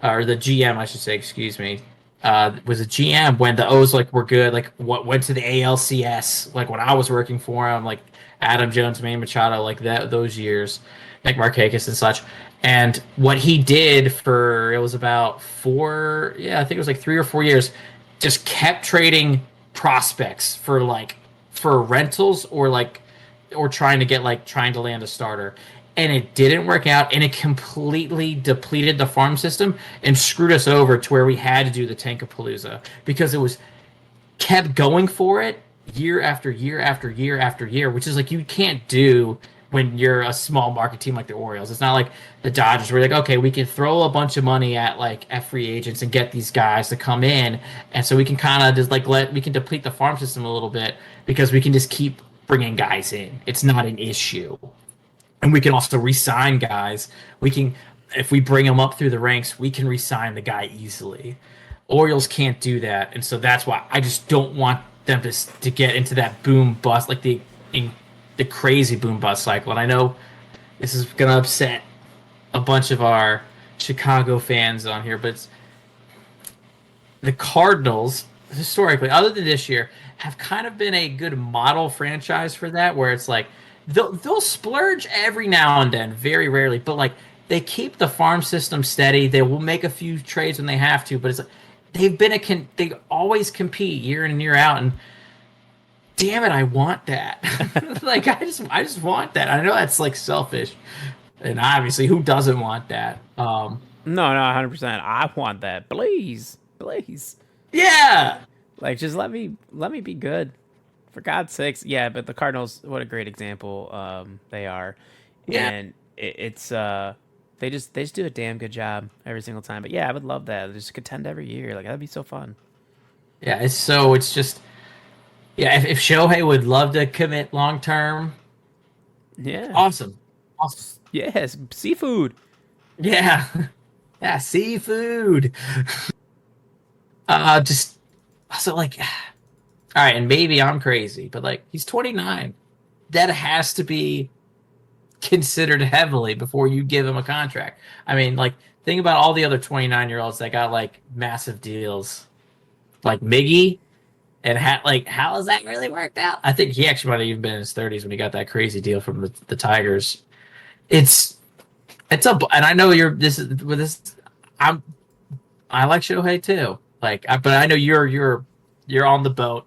or the GM, I should say, excuse me, was a GM when the O's like were good, like what went to the ALCS, like when I was working for him, like Adam Jones, Manny Machado, like that those years, Nick Markakis and such. And what he did for it was about I think it was like 3 or 4 years, just kept trading prospects for rentals or trying to get like trying to land a starter. And it didn't work out, and it completely depleted the farm system and screwed us over to where we had to do the Tankapalooza because it was kept going for it year after year after year after year, which is like you can't do when you're a small market team like the Orioles. It's not like the Dodgers where you're like, okay, we can throw a bunch of money at free agents and get these guys to come in, and so we can kind of just like we can deplete the farm system a little bit because we can just keep bringing guys in. It's not an issue. And we can also re-sign guys. We can, if we bring them up through the ranks, we can re-sign the guy easily. Orioles can't do that, and so that's why I just don't want them to get into that boom bust, like the crazy boom bust cycle. And I know this is gonna upset a bunch of our Chicago fans on here, but the Cardinals historically, other than this year, have kind of been a good model franchise for that, where it's like they'll splurge every now and then, very rarely, but like they keep the farm system steady. They will make a few trades when they have to, but it's like they always compete year in and year out. And damn it, I want that. Like I just want that. I know that's like selfish, and obviously, who doesn't want that? No, no, 100%. I want that. Please, please. Yeah, Like, just let me be good, for God's sakes. Yeah, but the Cardinals, what a great example they are, yeah, and it's they just do a damn good job every single time. But yeah, I would love that. Just contend every year. Like that'd be so fun. yeah. It's just yeah. If Shohei would love to commit long term, Yeah. awesome, awesome. Yes, seafood. Yeah, yeah. Seafood. Just also like, all right, and maybe I'm crazy, but like he's 29. That has to be considered heavily before you give him a contract. I mean, like think about all the other 29-year-olds that got like massive deals, like Miggy, and like how has that really worked out? I think he actually might have even been in his 30s when he got that crazy deal from the Tigers. It's and I know you're this is with this. I'm I like Shohei too. Like, but I know you're on the boat.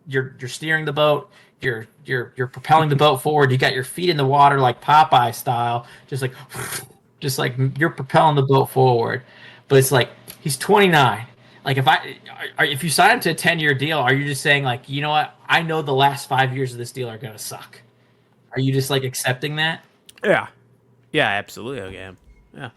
You're steering the boat. you're propelling the boat forward. You got your feet in the water like Popeye style, just like you're propelling the boat forward. But it's like he's 29. Like if you sign him to a 10-year deal, are you just saying like, you know what? I know the last 5 years of this deal are gonna suck. Are you just like accepting that? Yeah. Yeah, absolutely. Okay. Yeah.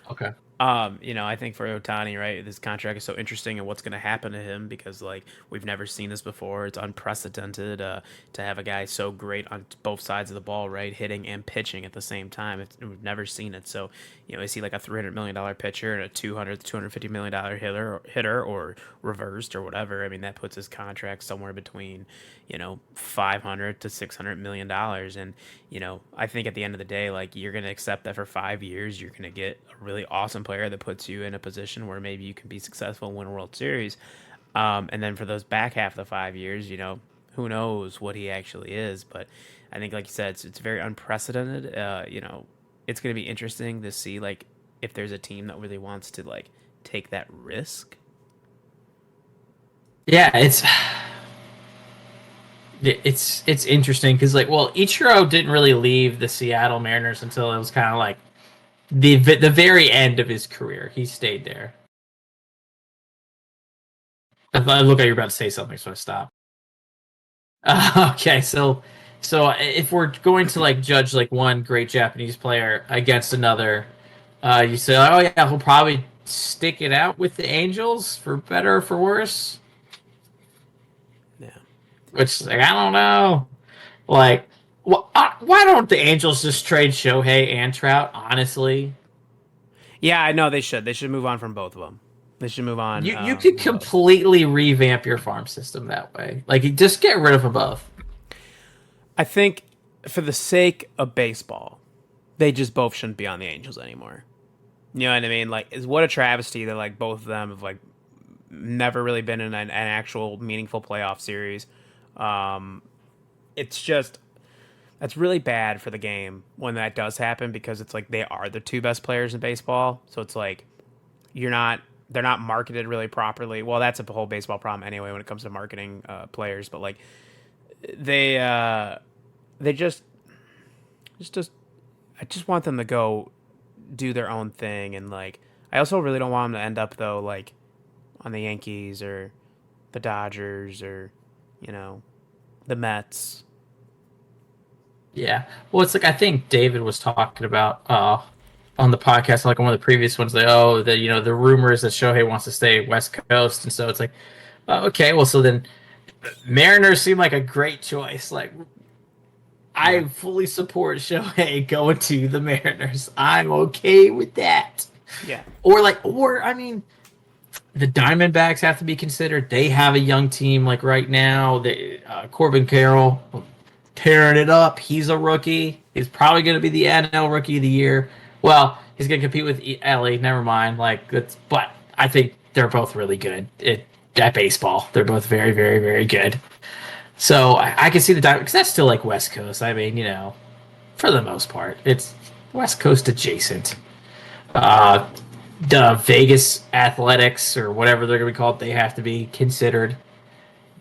Okay. I think for Otani, right, this contract is so interesting and what's going to happen to him because, like, we've never seen this before. It's unprecedented to have a guy so great on both sides of the ball, right, hitting and pitching at the same time. We've never seen it. So, is he like a $300 million pitcher and a $250 million hitter or reversed or whatever? I mean, that puts his contract somewhere between, 500 to $600 million. And, I think at the end of the day, like, you're going to accept that for 5 years, you're going to get a really awesome player that puts you in a position where maybe you can be successful and win a World Series. And then for those back half of the 5 years, who knows what he actually is. But I think, like you said, it's very unprecedented. It's going to be interesting to see, like, if there's a team that really wants to, like, take that risk. Yeah, it's interesting because like, well, Ichiro didn't really leave the Seattle Mariners until it was kind of like the very end of his career. He stayed there. I look like you're about to say something, so I stop. Okay, so if we're going to like judge like one great Japanese player against another, you say, oh yeah, he'll probably stick it out with the Angels for better or for worse. Yeah. Which like, I don't know. Like, why don't the Angels just trade Shohei and Trout? Honestly, Yeah, I know they should. They should move on from both of them. They should move on you could from both. completely revamp your farm system that way. Like, you just get rid of them both. I think for the sake of baseball, they just both shouldn't be on the Angels anymore. You know what I mean? Like, it's what a travesty that like both of them have like never really been in an actual meaningful playoff series. Um, it's just that's really bad for the game when that does happen because it's like they are the two best players in baseball. So it's like you're not they're not marketed really properly. Well, that's a whole baseball problem anyway when it comes to marketing players. But like they they just I just want them to go do their own thing and like I also really don't want them to end up though like on the Yankees or the Dodgers or you know the Mets. Yeah. Well, it's like I think David was talking about on the podcast, like on one of the previous ones. Like, oh, the rumor is that Shohei wants to stay West Coast, and so it's like, okay, well, so then Mariners seem like a great choice. Like, Yeah, I fully support Shohei going to the Mariners. I'm okay with that. yeah, Or I mean, the Diamondbacks have to be considered. They have a young team like right now. Corbin Carroll tearing it up. He's a rookie. He's probably going to be the NL Rookie of the Year. Well, he's going to compete with Ellie. Never mind. But I think they're both really good at baseball. They're both very, very, very good. So I can see the Diamondbacks because that's still like West Coast. I mean, for the most part, it's West Coast adjacent. Uh, the Vegas Athletics or whatever they're going to be called, they have to be considered.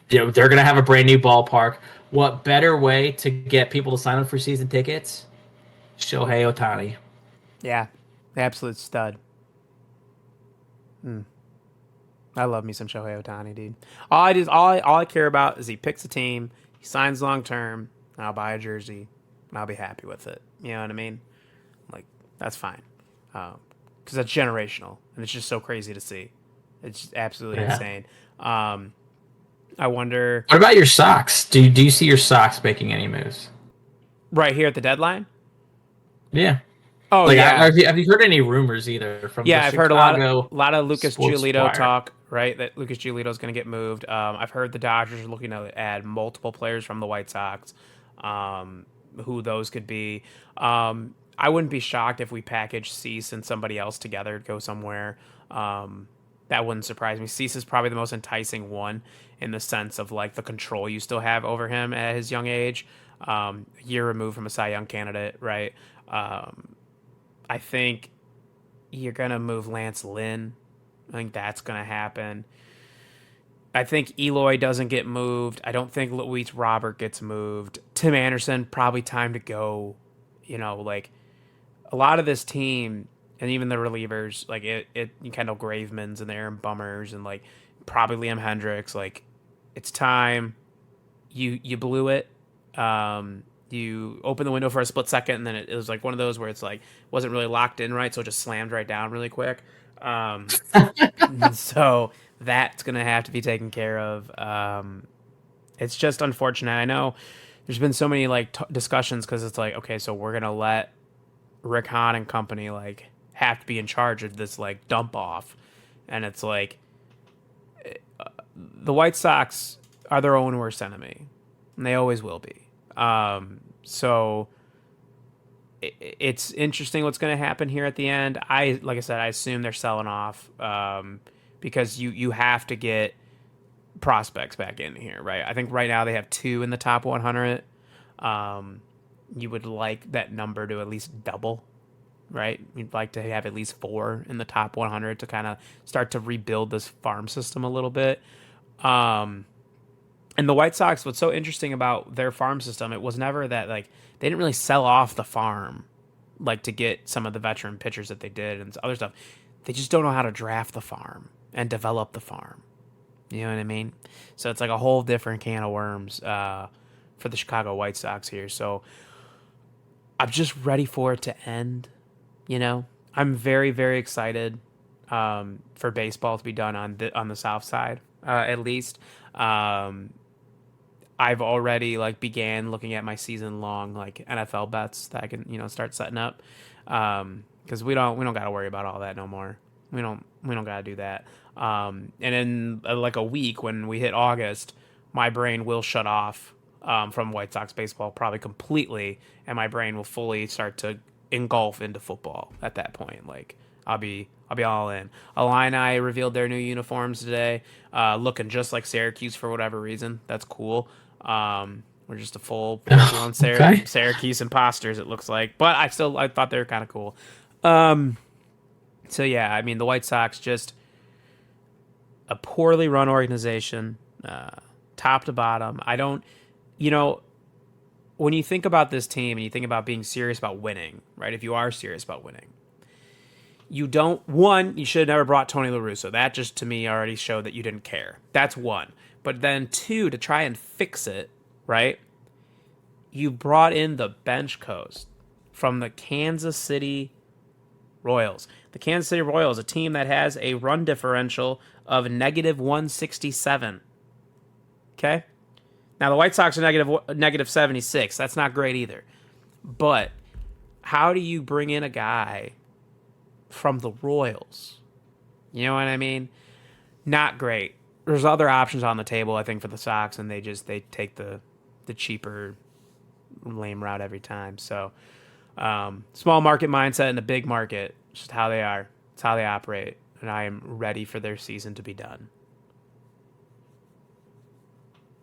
They're going to have a brand new ballpark. What better way to get people to sign up for season tickets? Shohei Otani. yeah. Absolute stud. I love me some Shohei Otani, dude. All I care about is he picks a team, he signs long term, and I'll buy a jersey, and I'll be happy with it. You know what I mean? Like that's fine, because that's generational, and it's just so crazy to see. It's just absolutely Yeah. insane. I wonder What about your Sox? Do you see your Sox making any moves? right here at the deadline. Yeah. Oh Like, yeah, have you heard any rumors either from the yeah. I've heard a lot of Chicago Lucas Sports Giolito Wire? talk. Right, that Lucas Giolito is going to get moved. I've heard the Dodgers are looking to add multiple players from the White Sox. Who those could be? I wouldn't be shocked if we package Cease and somebody else together to go somewhere. That wouldn't surprise me. Cease is probably the most enticing one in the sense of like the control you still have over him at his young age. A year removed from a Cy Young candidate, right? I think you're gonna move Lance Lynn. I think that's gonna happen. I think Eloy doesn't get moved. I don't think Luis Robert gets moved. Tim Anderson, probably time to go. Like a lot of this team and even the relievers, like Kendall Graveman's in there and Bummers and like probably Liam Hendricks. Like it's time. You blew it. You opened the window for a split second, and then it was like one of those where it's like wasn't really locked in right, so it just slammed right down really quick. So that's gonna have to be taken care of. It's just unfortunate. I know there's been so many like discussions because it's like, okay, so we're gonna let Rick Hahn and company like have to be in charge of this like dump off, and it's like the White Sox are their own worst enemy, and they always will be. So it's interesting what's going to happen here at the end. Like I said, I assume they're selling off because you have to get prospects back in here, right? I think right now they have 2 in the top 100. You would like that number to at least double, right? You'd like to have at least 4 in the top 100 to kind of start to rebuild this farm system a little bit. And the White Sox, what's so interesting about their farm system, it was never that like they didn't really sell off the farm like to get some of the veteran pitchers that they did and other stuff. They just don't know how to draft the farm and develop the farm. You know what I mean? So it's like a whole different can of worms for the Chicago White Sox here. So I'm just ready for it to end. I'm very, very excited for baseball to be done on the South Side, at least. I've already like began looking at my season long like NFL bets that I can start setting up because we don't got to worry about all that no more. We don't got to do that. And in like a week when we hit August, my brain will shut off from White Sox baseball probably completely, and my brain will fully start to engulf into football at that point. Like I'll be all in. Illini revealed their new uniforms today, looking just like Syracuse for whatever reason. That's cool. We're just a full-blown Okay. Syracuse imposters, it looks like. But I thought they were kind of cool. So yeah, I mean the White Sox just a poorly run organization, top to bottom. I don't, when you think about this team and you think about being serious about winning, right? If you are serious about winning, you should have never brought Tony La Russa. That just to me already showed that you didn't care. That's one. But then 2, to try and fix it, right? You brought in the bench coach from the Kansas City Royals. The Kansas City Royals, a team that has a run differential of negative 167. Okay? Now the White Sox are negative 76. That's not great either. But how do you bring in a guy from the Royals? You know what I mean? Not great. There's other options on the table, I think, for the Sox, and they take the cheaper, lame route every time. So, small market mindset in a big market, it's just how they are. It's how they operate, and I am ready for their season to be done.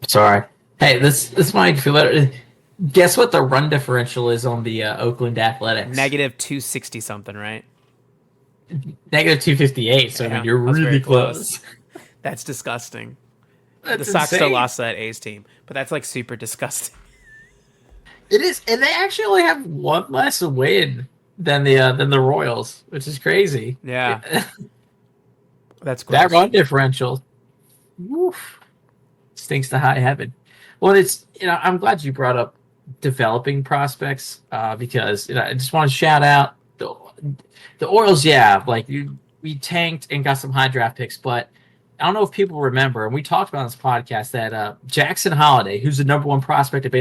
Sorry. Hey, this might feel better. Guess what the run differential is on the Oakland Athletics? Negative 260 something, right? Negative 258. So Yeah, I mean, you're I was very really close. That's disgusting. That's The Sox insane. still lost to that A's team, but that's like super disgusting. It is, and they actually only have one less win than the Royals, which is crazy. Yeah, that's gross. That run differential, woof, stinks to high heaven. Well, I'm glad you brought up developing prospects because I just want to shout out the Orioles. Yeah, like we tanked and got some high draft picks, but I don't know if people remember, and we talked about on this podcast that Jackson Holiday, who's the number 1 prospect in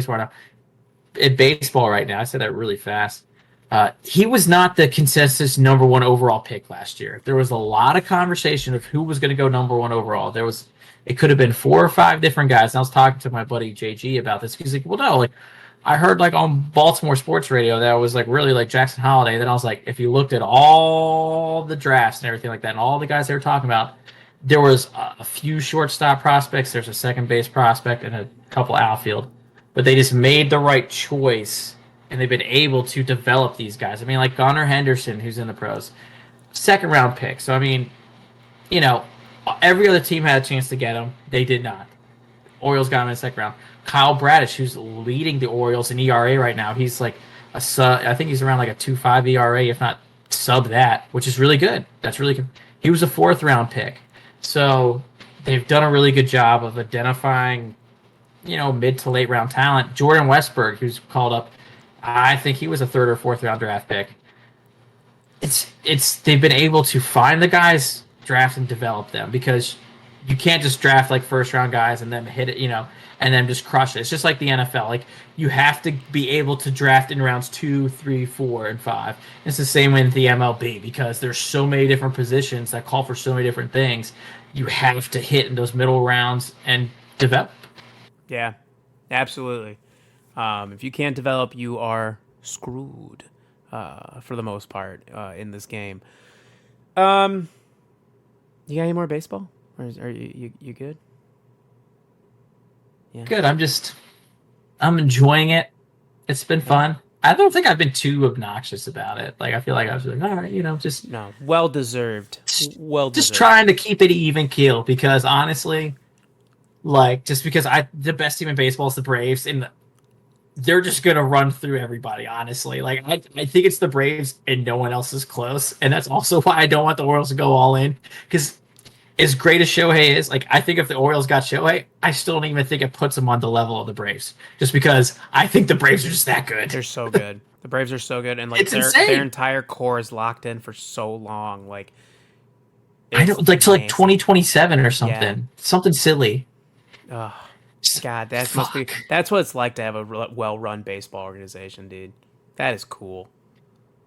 baseball right now, I said that really fast. He was not the consensus number 1 overall pick last year. There was a lot of conversation of who was going to go number 1 overall. It could have been 4 or 5 different guys. And I was talking to my buddy JG about this. He's like, well, no, like I heard like on Baltimore sports radio that was like really like Jackson Holiday. And then I was like, if you looked at all the drafts and everything like that, and all the guys they were talking about, there was a few shortstop prospects. There's a second base prospect and a couple outfield, but they just made the right choice, and they've been able to develop these guys. I mean, like Gunnar Henderson, who's in the pros, 2nd round pick. So I mean, Every other team had a chance to get him. They did not. Orioles got him in the second round. Kyle Bradish, who's leading the Orioles in ERA right now, he's like a sub. I think he's around like a 2.5 ERA, if not sub that, which is really good. That's really good. He was a fourth round pick, so they've done a really good job of identifying, mid to late round talent. Jordan Westberg, who's called up, I think he was a third or fourth round draft pick. It's they've been able to find the guys, draft and develop them, because you can't just draft like first round guys and then hit it, and then just crush it. It's just like the NFL. Like, you have to be able to draft in rounds 2, 3, 4, and 5. It's the same with the MLB, because there's so many different positions that call for so many different things. You have to hit in those middle rounds and develop. Yeah, absolutely. If you can't develop, you are screwed for the most part in this game. You got any more baseball? Or are you good? Yeah. Good. I'm enjoying it. It's been fun. I don't think I've been too obnoxious about it. Like, I feel like I was like, all right, just no, well deserved. Just trying to keep it even keel, because honestly, like, just because the best team in baseball is the Braves, and they're just gonna run through everybody. Honestly, like, I think it's the Braves and no one else is close, and that's also why I don't want the Orioles to go all in, because as great as Shohei is, like, I think if the Orioles got Shohei, I still don't even think it puts them on the level of the Braves. Just because I think the Braves are just that good. They're so good. The Braves are so good, and like their entire core is locked in for so long. Like, I don't like to like 2027 or something. Yeah. Something silly. Oh, God, that's what it's like to have a well-run baseball organization, dude. That is cool.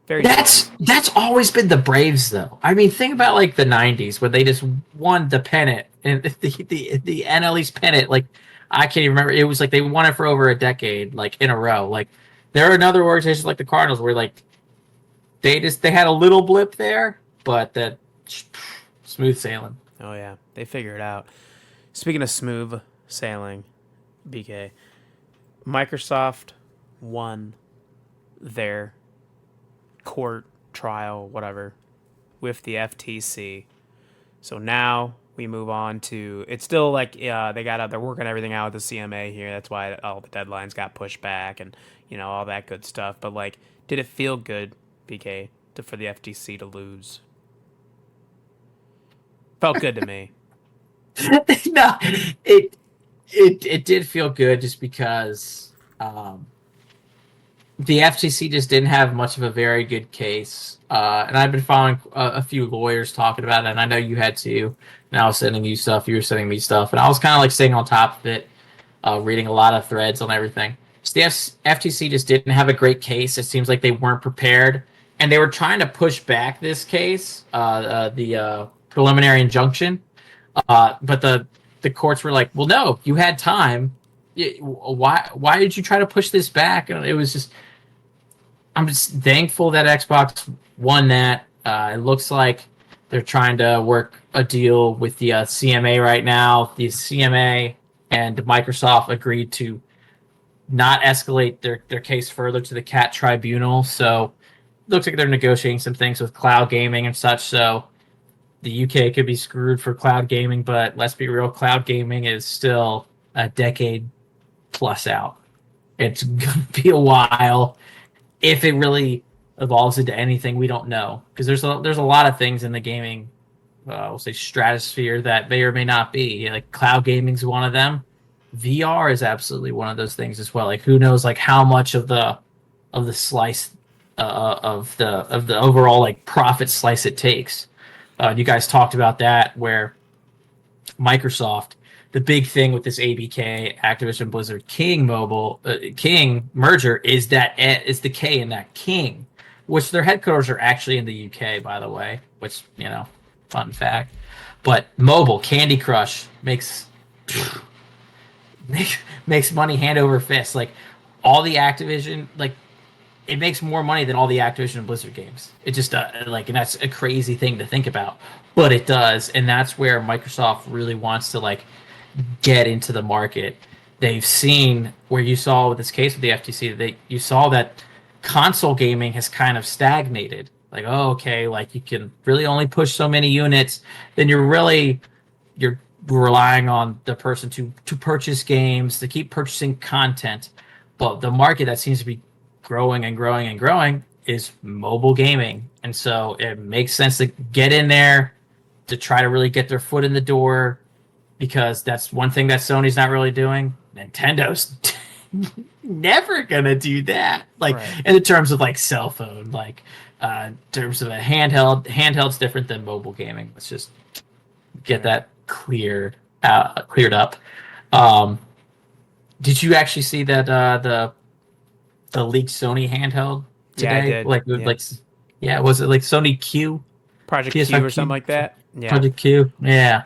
That's always been the Braves, though. I mean, think about like the '90s, where they just won the pennant, and the NL East pennant. Like, I can't even remember. It was like they won it for over a decade, like, in a row. Like, there are another organizations like the Cardinals where, like, they had a little blip there, but that smooth sailing. Oh yeah, they figure it out. Speaking of smooth sailing, BK, Microsoft won their court trial, whatever, with the FTC. So now we move on to, it's still like, they're working everything out with the CMA here. That's why all the deadlines got pushed back and, all that good stuff. But, like, did it feel good, BK, for the FTC to lose? Felt good to me. No, it did feel good, just because the FTC just didn't have much of a very good case. And I've been following a few lawyers talking about it, and I know you had too. And I was sending you stuff, you were sending me stuff, and I was kind of like staying on top of it, reading a lot of threads on everything. So the FTC just didn't have a great case. It seems like they weren't prepared, and they were trying to push back this case, the preliminary injunction. But the courts were like, well, no, you had time. Why did you try to push this back? And it was just, I'm just thankful that Xbox won that. It looks like they're trying to work a deal with the CMA right now. The CMA and Microsoft agreed to not escalate their case further to the CAT tribunal. So it looks like they're negotiating some things with cloud gaming and such. So the UK could be screwed for cloud gaming, but let's be real, cloud gaming is still a decade plus out. It's going to be a while. If it really evolves into anything, we don't know, because there's a lot of things in the gaming, we'll say, stratosphere that may or may not be. Like, cloud gaming's one of them. VR is absolutely one of those things as well. Like, who knows, like, how much of the slice of the overall, like, profit slice it takes. You guys talked about that, where Microsoft, the big thing with this ABK, Activision Blizzard King merger is the K in that King, which their headquarters are actually in the UK, by the way, which, fun fact. But mobile, Candy Crush makes money hand over fist. Like, all the Activision, like, it makes more money than all the Activision and Blizzard games. It just, and that's a crazy thing to think about, but it does. And that's where Microsoft really wants to, like, get into the market. They've seen, where you saw with this case with the FTC, you saw that console gaming has kind of stagnated. Like, oh, okay, like, you can really only push so many units, then you're really you're relying on the person to purchase games, to keep purchasing content. But the market that seems to be growing and growing and growing is mobile gaming. And so it makes sense to get in there to try to really get their foot in the door, because that's one thing that Sony's not really doing. Nintendo's never gonna do that. Like Right. in terms of like cell phone, like in terms of a handheld's different than mobile gaming. Let's just get Right. that cleared up. Um, did you actually see that the leaked Sony handheld Yeah, I today? did. Like, Yeah. like, yeah, was it like Sony Q, Project Q PS5 or something Q, like that. Yeah. Project Q? Yeah.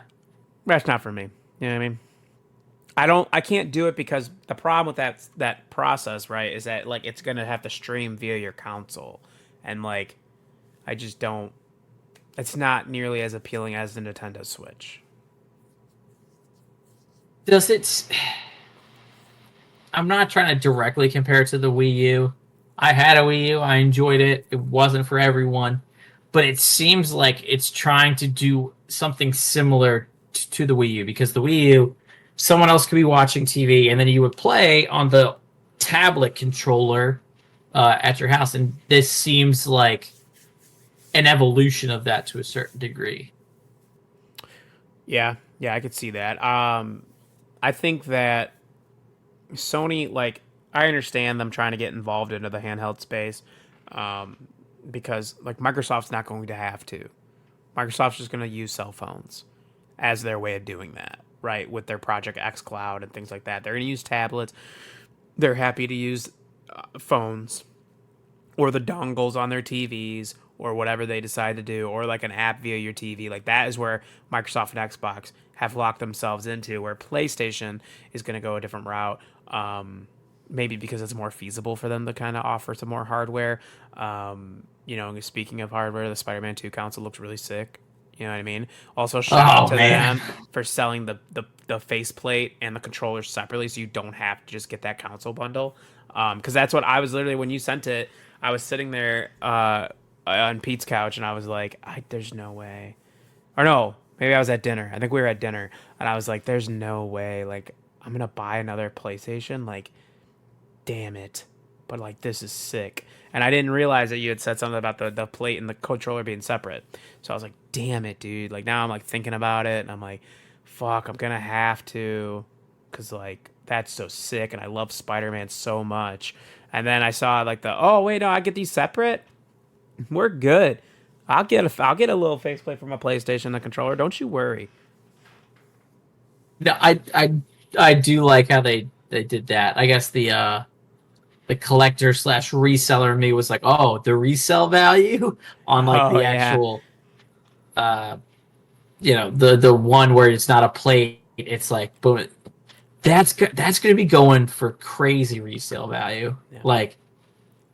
That's not for me. You know what I mean? I can't do it because the problem with that process, right, is that like it's gonna have to stream via your console. And like I just don't it's not nearly as appealing as the Nintendo Switch. Does it? I'm not trying to directly compare it to the Wii U. I had a Wii U. I enjoyed it. It wasn't for everyone, but it seems like it's trying to do something similar to the Wii U, because the Wii U, someone else could be watching TV and then you would play on the tablet controller at your house, and this seems like an evolution of that to a certain degree. Yeah, yeah, I could see that. I think that Sony, like, I understand them trying to get involved into the handheld space, um, because like Microsoft's not going to have to. Microsoft's just going to use cell phones as their way of doing that, right? With their Project X Cloud and things like that. They're going to use tablets. They're happy to use phones or the dongles on their TVs or whatever they decide to do, or like an app via your TV. Like that is where Microsoft and Xbox have locked themselves into, where PlayStation is going to go a different route. Maybe because it's more feasible for them to kind of offer some more hardware. Speaking of hardware, the Spider-Man 2 console looks really sick. You know what I mean? Also, shout out Oh to man. them for selling the faceplate and the controller separately, so you don't have to just get that console bundle. Because that's what I was literally, when you sent it, I was sitting there on Pete's couch and I was like, there's no way. Or no, maybe I was at dinner. I think we were at dinner, and I was like, there's no way. Like, I'm gonna buy another PlayStation. Like, damn it. But like, this is sick. And I didn't realize that you had said something about the plate and the controller being separate. So I was like, damn it, dude. Like, now I'm like thinking about it and I'm like, fuck, I'm gonna have to. Cause like, that's so sick and I love Spider-Man so much. And then I saw like oh wait, no, I get these separate. We're good. I'll get a little faceplate for my PlayStation and the controller. Don't you worry. No, I do like how they did that. I guess the collector slash reseller in me was like, oh, the resale value on like Oh the yeah. actual uh the one where it's not a plate, it's like boom, that's going to be going for crazy resale value. Yeah. Like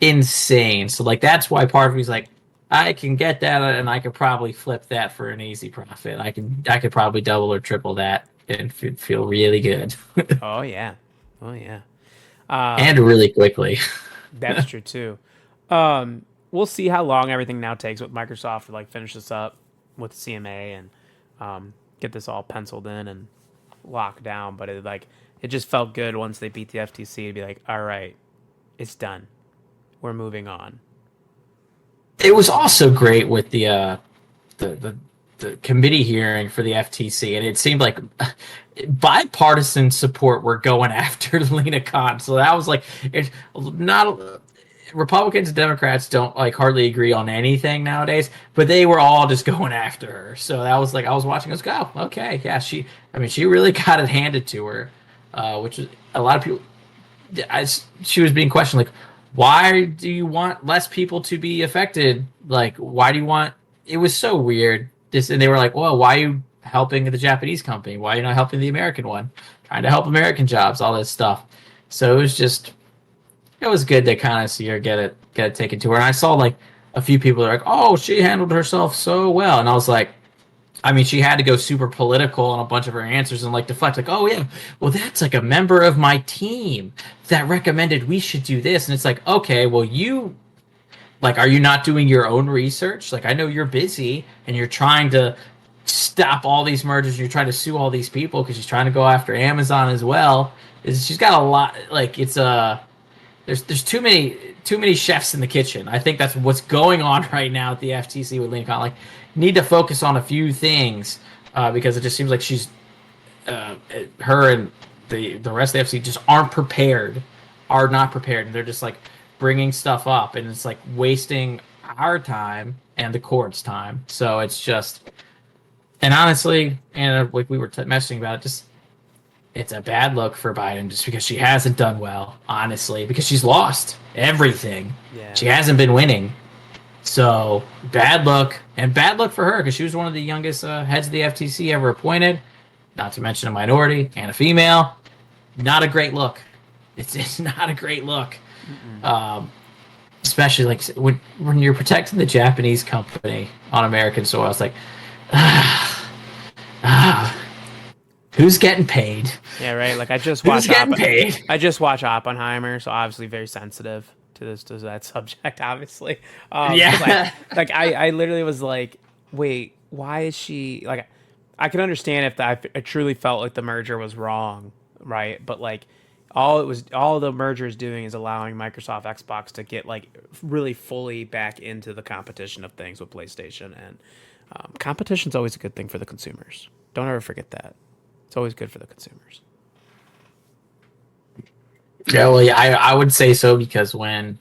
insane. So like that's why part of me's like, I can get that and I could probably flip that for an easy profit. I could probably double or triple that and feel really good. Oh yeah. Oh yeah. And Um, really quickly. that's true too. We'll see how long everything now takes with Microsoft to like finish this up with CMA and get this all penciled in and locked down. But it just felt good once they beat the FTC to be like, all right, it's done. We're moving on. It was also great with the, the the committee hearing for the FTC, and it seemed like bipartisan support were going after Lena Khan. So that was like, it's not Republicans and Democrats don't like hardly agree on anything nowadays, but they were all just going after her. So that was like, I was watching us go, oh, okay, yeah, she really got it handed to her, which is a lot of people. As she was being questioned, like, why do you want less people to be affected? Like, why do you want? It was so weird. This, and they were like, well, why are you helping the Japanese company? Why are you not helping the American one? Trying to help American jobs, all this stuff. So it was just, it was good to kind of see her get it taken to her. And I saw like a few people are like, oh, she handled herself so well, and I was like, I mean, she had to go super political on a bunch of her answers and like deflect, like, oh yeah, well that's like a member of my team that recommended we should do this, and it's like, okay, well you, like, are you not doing your own research? Like, I know you're busy and you're trying stop all these mergers. You're trying to sue all these people because she's trying to go after Amazon as well. Is she's got a lot like it's a there's too many chefs in the kitchen. I think that's what's going on right now at the FTC with Lincoln. Like, need to focus on a few things because it just seems like she's her and the rest of the FTC just are not prepared, and they're just like bringing stuff up, and it's like wasting our time and the court's time. So it's just, and honestly, and like we were messaging about it, just it's a bad look for Biden just because she hasn't done well, honestly, because she's lost everything. Yeah. She hasn't been winning. So bad luck, and bad luck for her because she was one of the youngest heads of the FTC ever appointed, not to mention a minority and a female. Not a great look. It's not a great look. Especially like when you're protecting the Japanese company on American soil. It's like, who's getting paid? Yeah, right. Like I just Who's watched getting paid? I just watched Oppenheimer, so obviously very sensitive to that subject. Obviously, Yeah. like I literally was like, wait, why is she like? I can understand if I truly felt like the merger was wrong, right? But like all the merger is doing is allowing Microsoft Xbox to get like really fully back into the competition of things with PlayStation, and competition's always a good thing for the consumers. Don't ever forget that. It's always good for the consumers. Yeah, well, yeah, I would say so because when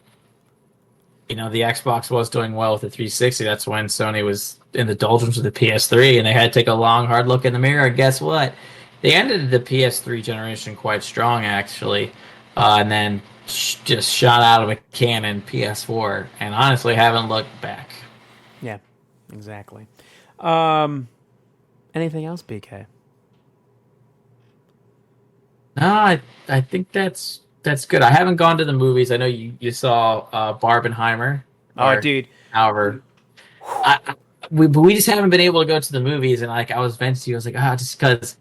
the Xbox was doing well with the 360, that's when Sony was in the doldrums with the PS3, and they had to take a long, hard look in the mirror. And guess what? They ended the PS3 generation quite strong, actually, and then just shot out of a cannon PS4, and honestly haven't looked back. Yeah, exactly. Anything else, BK? No, I think that's good. I haven't gone to the movies. I know you saw Barbenheimer. Oh, dude. However, but we just haven't been able to go to the movies, and like I was venting to you, I was like, just because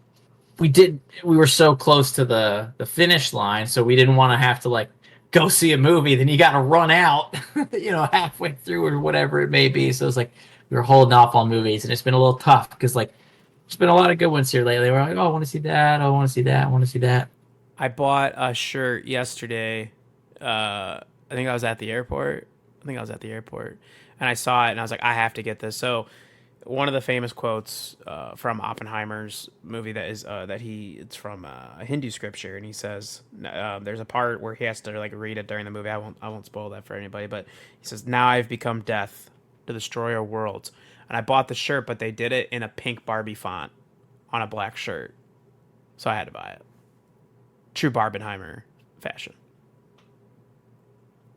we were so close to the finish line, so we didn't want to have to like go see a movie. Then you got to run out, halfway through or whatever it may be. So it's like we were holding off on movies, and it's been a little tough because like there's been a lot of good ones here lately. We're like, oh, I want to see that. I want to see that. I want to see that. I bought a shirt yesterday. I think I was at the airport. And I saw it, and I was like, I have to get this. So, one of the famous quotes from Oppenheimer's movie it's from a Hindu scripture, and he says, there's a part where he has to like read it during the movie. I won't spoil that for anybody, but he says, "Now I've become death to destroy our worlds." And I bought the shirt, but they did it in a pink Barbie font on a black shirt, so I had to buy it. True Barbenheimer fashion.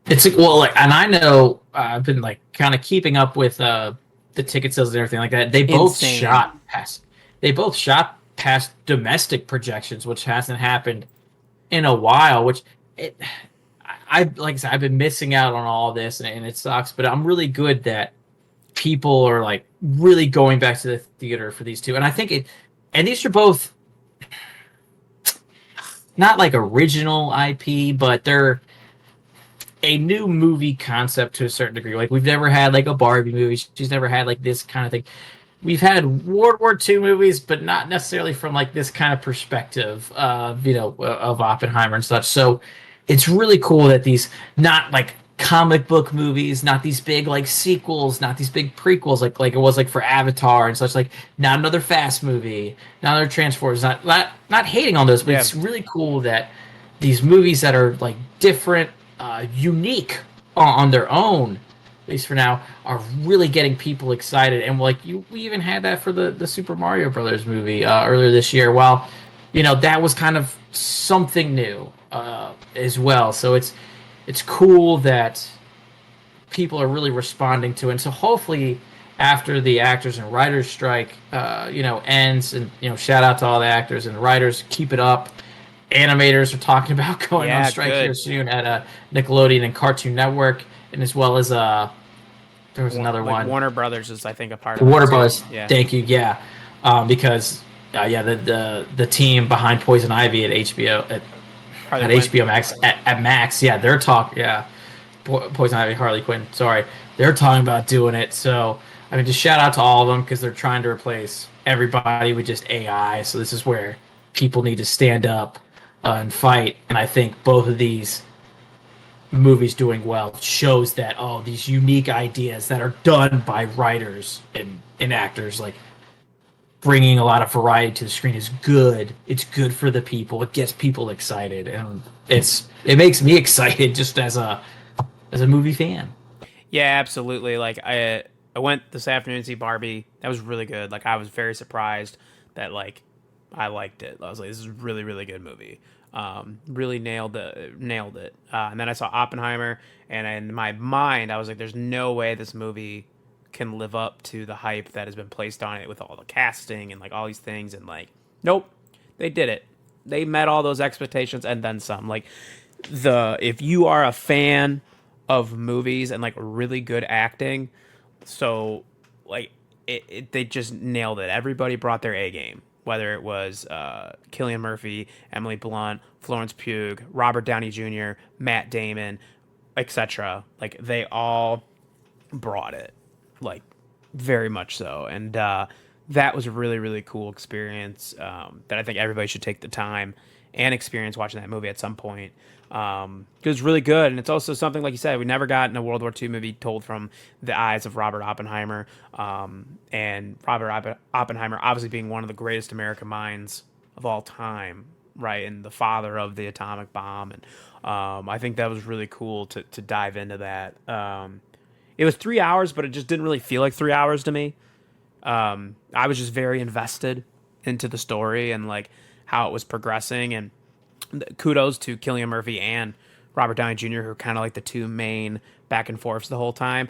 It's like, well, like, and I know I've been like kind of keeping up with the ticket sales and everything like that. They both shot past domestic projections, which hasn't happened in a while. I like I said, I've been missing out on all this, and it sucks. But I'm really good that people are like really going back to the theater for these two, and I think and these are both not like original IP, but they're a new movie concept to a certain degree. Like we've never had like a Barbie movie. She's never had like this kind of thing. We've had World War II movies, but not necessarily from like this kind of perspective of Oppenheimer and such. So it's really cool that these not like comic book movies, not these big like sequels, not these big prequels like it was like for Avatar and such, like not another Fast movie, not another Transformers, not hating on those, but It's really cool that these movies that are like different, unique on their own, at least for now, are really getting people excited. And like we even had that for the Super Mario Brothers movie earlier this year. While that was kind of something new as well. So it's cool that people are really responding to it. And so hopefully after the actors and writers strike ends, and shout out to all the actors and writers, keep it up. Animators are talking about going on strike here soon at Nickelodeon and Cartoon Network, and as well as there was another one. Warner Brothers is, I think, a part of Warner Brothers. Yeah. Thank you. Yeah, because the team behind Poison Ivy at HBO at HBO Max at Max. Yeah, they're talking. Yeah, Poison Ivy, Harley Quinn. Sorry, they're talking about doing it. So I mean, just shout out to all of them because they're trying to replace everybody with just AI. So this is where people need to stand up and fight. And I think both of these movies doing well shows that these unique ideas that are done by writers and actors like bringing a lot of variety to the screen is good. It's good for the people. It gets people excited, and it makes me excited just as a movie fan. Yeah, absolutely. Like I went this afternoon to see Barbie. That was really good. Like I was very surprised that like I liked it. I was like, this is a really really good movie. Really nailed it. And then I saw Oppenheimer, and in my mind, I was like, there's no way this movie can live up to the hype that has been placed on it with all the casting and like all these things. And like, nope, they did it. They met all those expectations and then some. Like the if you are a fan of movies and like really good acting, so like they just nailed it. Everybody brought their A game. Whether it was Cillian Murphy, Emily Blunt, Florence Pugh, Robert Downey Jr., Matt Damon, etc. Like they all brought it, like very much so, and that was a really really cool experience that I think everybody should take the time and experience watching that movie at some point. It was really good, and it's also something like you said we never got in a World War II movie told from the eyes of Robert Oppenheimer, and Oppenheimer obviously being one of the greatest American minds of all time, right, and the father of the atomic bomb, and I think that was really cool to dive into that. It was 3 hours, but it just didn't really feel like 3 hours to me. I was just very invested into the story and like how it was progressing. And kudos to Cillian Murphy and Robert Downey Jr., who are kind of like the two main back and forths the whole time.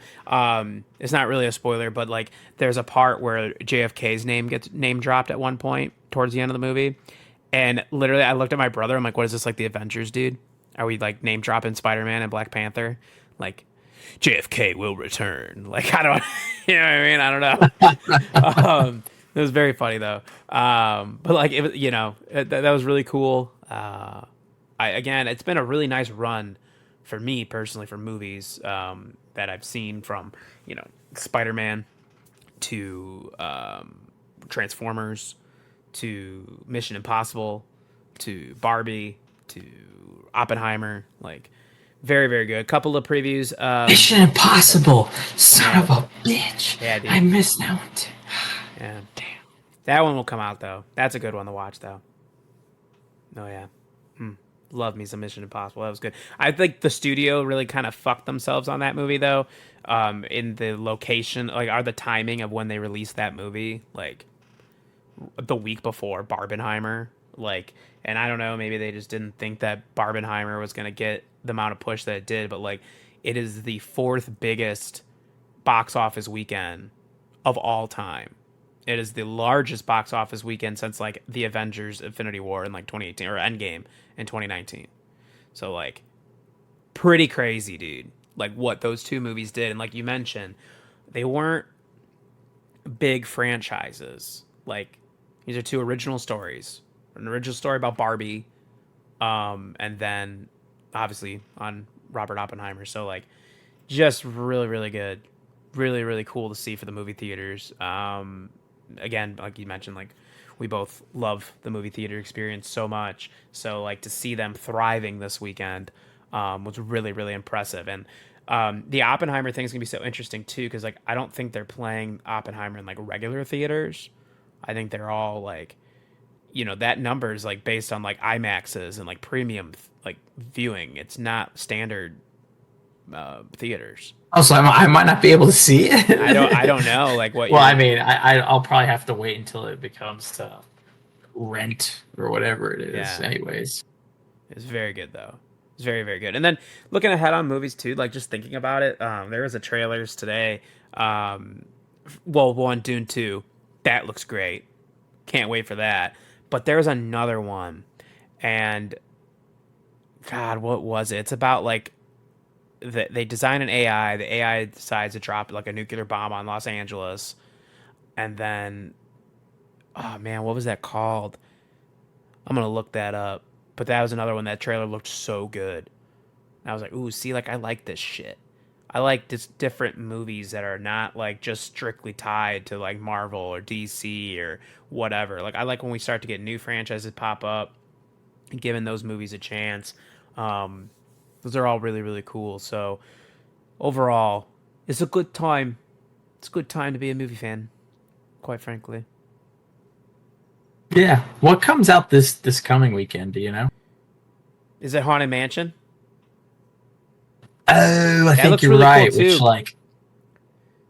It's not really a spoiler, but like there's a part where JFK's name gets name dropped at one point towards the end of the movie. And literally, I looked at my brother. I'm like, "What is this like the Avengers, dude? Are we like name dropping Spider-Man and Black Panther? Like, JFK will return." Like, I don't, you know what I mean? I don't know. It was very funny though. But like, it was, that was really cool. Again, it's been a really nice run for me personally for movies that I've seen from, Spider-Man to Transformers to Mission Impossible to Barbie to Oppenheimer. Like, very, very good. Couple of previews. Mission Impossible, son of a bitch. Yeah, dude. I missed that one too. Yeah. Damn. That one will come out though. That's a good one to watch though. Oh yeah. Love me some Mission Impossible. That was good. I think the studio really kind of fucked themselves on that movie though. In the location, like, the timing of when they released that movie, like the week before Barbenheimer, like, and I don't know, maybe they just didn't think that Barbenheimer was gonna get the amount of push that it did, but like, it is the fourth biggest box office weekend of all time. It is the largest box office weekend since like the Avengers Infinity War in like 2018 or Endgame in 2019. So like pretty crazy, dude. Like what those two movies did, and like you mentioned, they weren't big franchises. Like these are two original stories. An original story about Barbie, and then obviously on Robert Oppenheimer. So like just really really good. Really really cool to see for the movie theaters. Again, like you mentioned, like we both love the movie theater experience so much. So like to see them thriving this weekend was really really impressive. And the Oppenheimer thing is gonna be so interesting too, because like I don't think they're playing Oppenheimer in like regular theaters. I think they're all like, that number is like based on like IMAXs and like premium like viewing. It's not standard theaters. Also, I might not be able to see it. I don't know like what. Well, I mean, I'll probably have to wait until it becomes rent or whatever it is. Yeah. Anyways, It's very good though. It's very very good. And then looking ahead on movies too, like just thinking about it, there was a trailers today. Well, one Dune 2, that looks great. Can't wait for that. But there's another one, and God, what was it? It's about like they design an AI. The AI decides to drop like a nuclear bomb on Los Angeles, and then, oh man, what was that called? I'm gonna look that up. But that was another one. That trailer looked so good. And I was like, ooh, see, like I like this shit. I like just different movies that are not like just strictly tied to like Marvel or DC or whatever. Like I like when we start to get new franchises pop up, giving those movies a chance. Um, those are all really really cool. So overall, it's a good time. It's a good time to be a movie fan, quite frankly. Yeah. What comes out this coming weekend? Do you know? Is it Haunted Mansion? Oh, I That think looks you're really cool right. Which too, like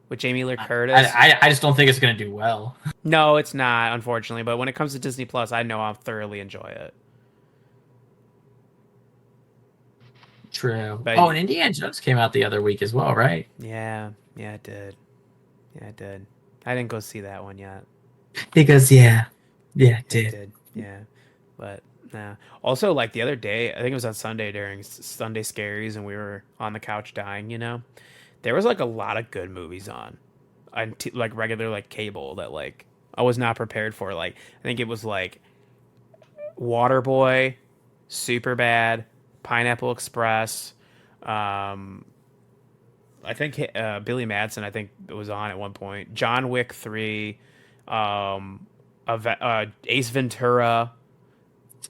with Jamie Lee I Curtis. I just don't think it's gonna do well. No, it's not, unfortunately. But when it comes to Disney Plus, I know I'll thoroughly enjoy it. True. But Oh, and Indiana Jones came out the other week as well, right? yeah, yeah, it did. Yeah, it did. I didn't go see that one yet. He goes, yeah, yeah, it It did. did. Yeah, but nah. Also, like the other day, I think it was on Sunday during Sunday Scaries, and we were on the couch dying. There was like a lot of good movies on like regular like cable that like I was not prepared for. Like I think it was like Waterboy, Super Bad, Pineapple Express. Um, I think Billy Madsen. I think it was on at one point. John Wick 3, um, Ace Ventura.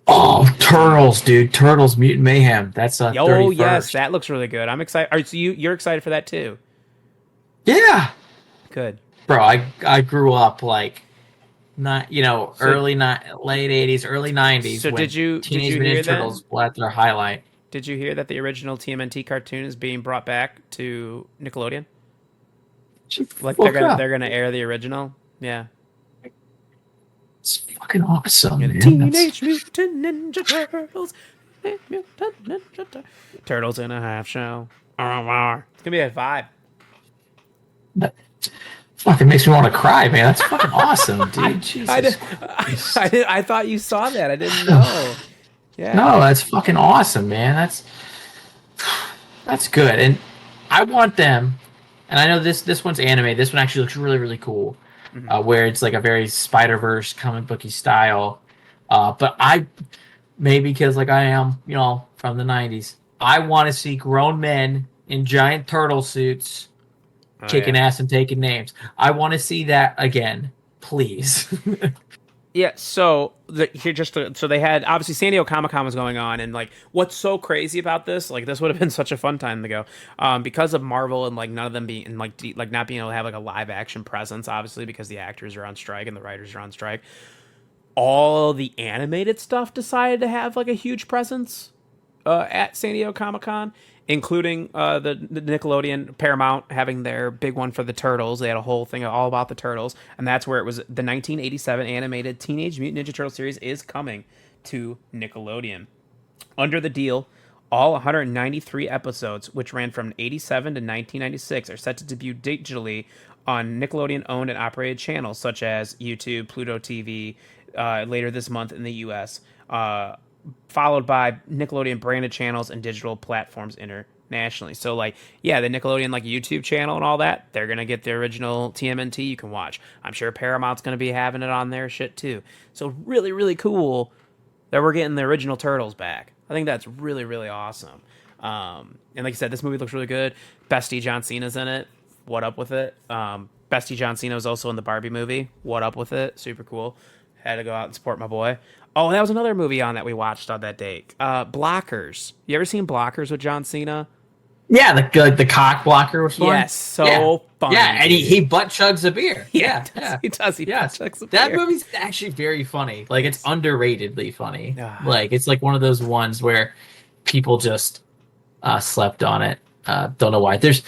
Oh, Turtles, dude. Turtles Mutant Mayhem. That's Oh yes, 31st. that looks really good. I'm excited. So you're excited for that too? Yeah. Good. Bro, I grew up like not, So early not late 80s, early 90s so when did Teenage you hear Mutant then? Turtles were at their highlight. Did you hear that the original TMNT cartoon is being brought back to Nickelodeon? She Like woke they're up. gonna air the original. Yeah. It's fucking awesome, And man. That's Teenage Mutant Ninja Turtles. Mutant Ninja Turtles in a half shell. It's gonna be a vibe. that fucking makes me want to cry, man. That's fucking awesome, I dude. I Jesus did, Christ. I thought you saw that. I didn't know. No, Yeah. that's fucking awesome, man. That's good. And I want them, and I know this one's anime. This one actually looks really really cool, Mhm. where it's like a very Spider Verse comic booky style. But I maybe because like I am, from the '90s, I want to see grown men in giant turtle suits Oh kicking yeah. ass and taking names. I want to see that again, please. Yeah, so here so they had obviously San Diego Comic Con was going on, and like what's so crazy about this? Like this would have been such a fun time to go, because of Marvel and like none of them being and like like not being able to have like a live action presence, obviously because the actors are on strike and the writers are on strike. All the animated stuff decided to have like a huge presence at San Diego Comic Con, including the Nickelodeon Paramount having their big one for the Turtles. They had a whole thing all about the Turtles, and that's where it was. The 1987 animated Teenage Mutant Ninja Turtle series is coming to Nickelodeon. Under the deal, all 193 episodes, which ran from 87 to 1996, are set to debut digitally on Nickelodeon owned and operated channels such as YouTube, Pluto TV, later this month in the US, followed by Nickelodeon branded channels and digital platforms internationally. So, like, yeah, the Nickelodeon, like, YouTube channel and all that, they're going to get the original TMNT you can watch. I'm sure Paramount's going to be having it on their shit too. So, really, really cool that we're getting the original Turtles back. I think that's really, really awesome. And like I said, this movie looks really good. Bestie John Cena's in it. What up with it? Bestie John Cena was also in the Barbie movie. What up with it? Super cool. Had to go out and support my boy. Oh, that was another movie on that we watched on that date. Blockers. You ever seen Blockers with John Cena? Yeah, the cock blocker was fun. Yes, Yeah, so yeah, funny, and he dude. butt chugs a beer. Yeah, Yeah, yeah, he does. He yes. chucks a That beer. movie's actually very funny. Like it's underratedly funny. Ah, Like it's like one of those ones where people just slept on it. Don't know why. There's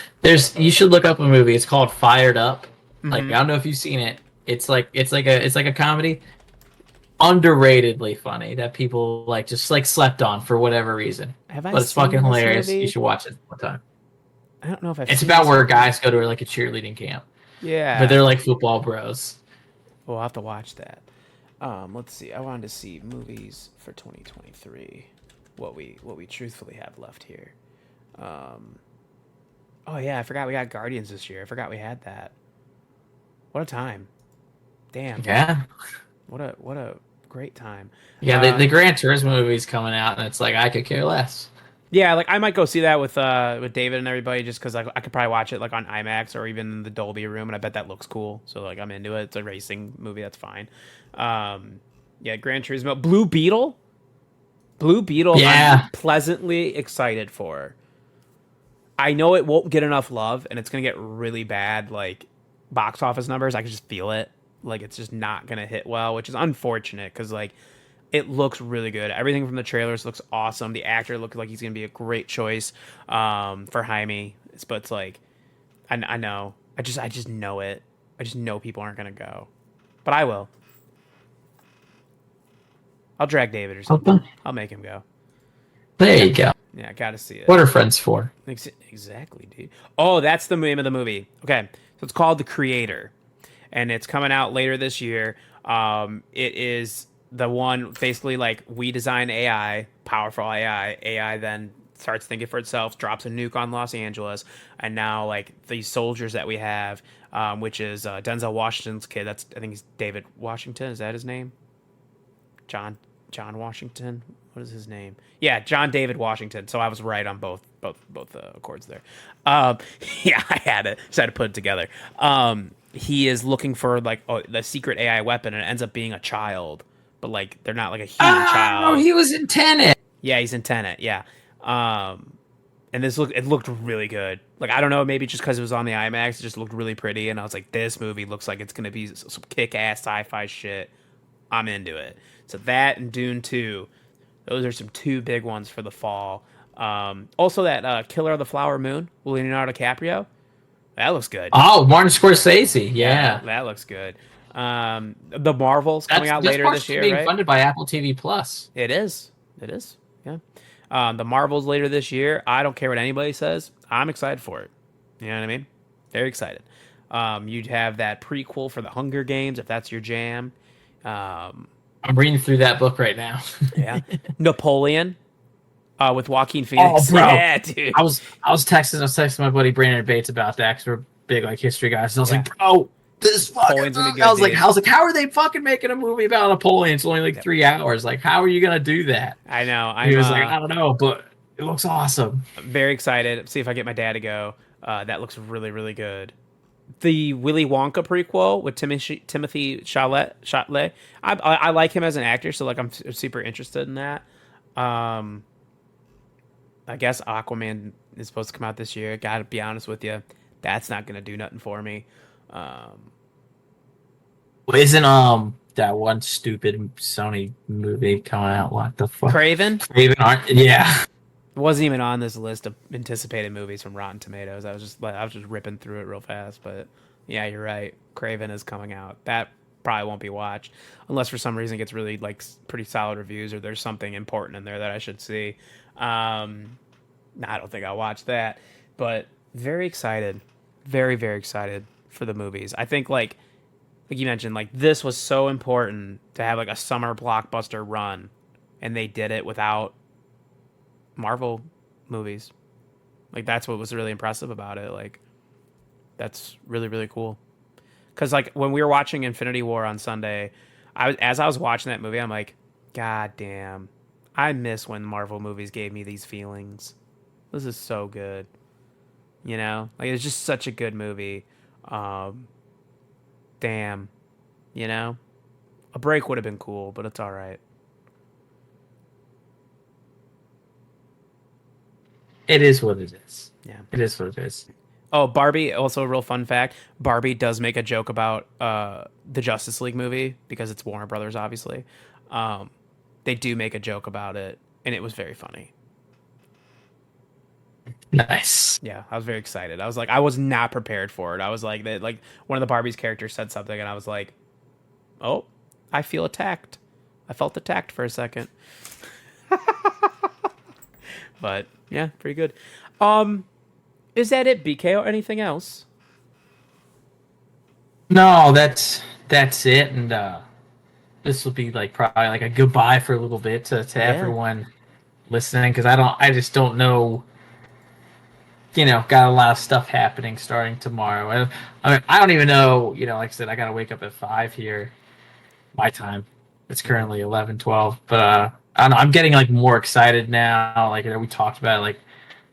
you should look up a movie. It's called Fired Up. Like I mm-hmm. don't know if you've seen it. It's like a comedy. Underratedly funny that people like just like slept on for whatever reason. Have I But it's seen fucking this hilarious. You movie? should watch it one time. I don't know if I've It's seen about this where movie. guys go to like a cheerleading camp, but Yeah. they're like football bros. We'll have to watch that. Let's see. I wanted to see movies for 2023. What we truthfully have left here. Um, oh yeah, I forgot we got Guardians this year. I forgot we had that. What a time! Damn. Yeah, What a great time. yeah. The Uh, Gran Turismo movie's coming out, and it's like I could care less. Yeah, like I might go see that with David and everybody just because I could probably watch it like on IMAX or even in the Dolby room, and I bet that looks cool. So like I'm into it. It's a racing movie, that's fine. Um, yeah, Gran Turismo, Blue Beetle, Blue Beetle. I'm Yeah. pleasantly excited for. I know it won't get enough love, and it's gonna get really bad like box office numbers. I can just feel it. Like it's just not gonna hit well, which is unfortunate because like it looks really good. Everything from the trailers looks awesome. The actor looks like he's gonna be a great choice for Jaime. But it's like I know. I just know it. I just know people aren't gonna go, but I will. I'll drag David or something. Okay. I'll make him go. There Yeah, you go. yeah. I gotta see it. What are friends for? Exactly, dude. Oh, that's the name of the movie. Okay, so it's called The Creator, and it's coming out later this year. It is the one basically like we design AI, powerful AI. AI then starts thinking for itself, drops a nuke on Los Angeles, and now like these soldiers that we have, which is Denzel Washington's kid. That's I think he's David Washington. Is that his name? John John Washington. What is his name? Yeah, John David Washington. So I was right on both chords there. Um, yeah, I had it. Just had to put it together. He is looking for like the secret AI weapon, and it ends up being a child, but like they're not like a human Oh, child. he was in Tenet. Yeah, he's in Tenet. Yeah. And it looked really good. Like I don't know, maybe just because it was on the IMAX, it just looked really pretty, and I was like, this movie looks like it's gonna be some kick ass sci-fi shit. I'm into it. So that and Dune 2, those are some two big ones for the fall. Also, that Killer of the Flower Moon, Leonardo DiCaprio, that looks good. Oh, Martin Scorsese. Yeah. That looks good. The Marvels coming out That's later this partially year, being right? funded by Apple TV Plus. It is. It is. Yeah. The Marvels later this year. I don't care what anybody says. I'm excited for it. You know what I mean? Very excited. You'd have that prequel for the Hunger Games if that's your jam. Um, I'm reading through that book right now. yeah. Napoleon with Joaquin Oh, Phoenix. bro. Yeah, dude. I was texting my buddy Brandon Bates about that because we're big like history guys. And I was Yeah. like, bro, this fucking Napoleon's gonna be movie. good, dude. I was like, how are they fucking making a movie about Napoleon? It's only like Yep. 3 hours. Like, how are you gonna do that? I know. And he was like, I don't know, but it looks awesome. Very excited. See if I get my dad to go. That looks really, really good. The Willy Wonka prequel with Timothy Chalamet. I like him as an actor, so like I'm super interested in that. Um, I guess Aquaman is supposed to come out this year. Got to be honest with you, that's not gonna do nothing for me. Um, Well, isn't that one stupid Sony movie coming out? What the fuck? Craven Even aren't yeah. wasn't even on this list of anticipated movies from Rotten Tomatoes. I was just ripping through it real fast, but yeah, you're right. Craven is coming out. That probably won't be watched unless for some reason it gets really like pretty solid reviews or there's something important in there that I should see. No, I don't think I'll watch that, but very excited, very very excited for the movies. I think like you mentioned, like this was so important to have like a summer blockbuster run, and they did it without Marvel movies. Like that's what was really impressive about it. Like that's really really cool. Because like when we were watching Infinity War on Sunday, as I was watching that movie, I'm like, God damn, I miss when Marvel movies gave me these feelings. This is so good. You know, like it's just such a good movie. Um, damn, you know, a break would have been cool, but it's all right. It is what it is. Yeah. It is what it is. Oh, Barbie. Also, a real fun fact: Barbie does make a joke about the Justice League movie because it's Warner Brothers, obviously. Um, they do make a joke about it, and it was very funny. Nice. Yeah, I was very excited. I was like, I was not prepared for it. I was like, like one of the Barbie's characters said something, and I was like, oh, I feel attacked. I felt attacked for a second, but yeah, pretty good. Um, is that it, BK, or anything else? No, that's it, and this will be like probably like a goodbye for a little bit to Yeah. everyone listening because I just don't know. Got a lot of stuff happening starting tomorrow. I mean, I don't even know. Like I said, I got to wake up at 5 here, my time. It's Yeah. currently 11:12, but I don't know. I'm getting like more excited now. Like we talked about, like,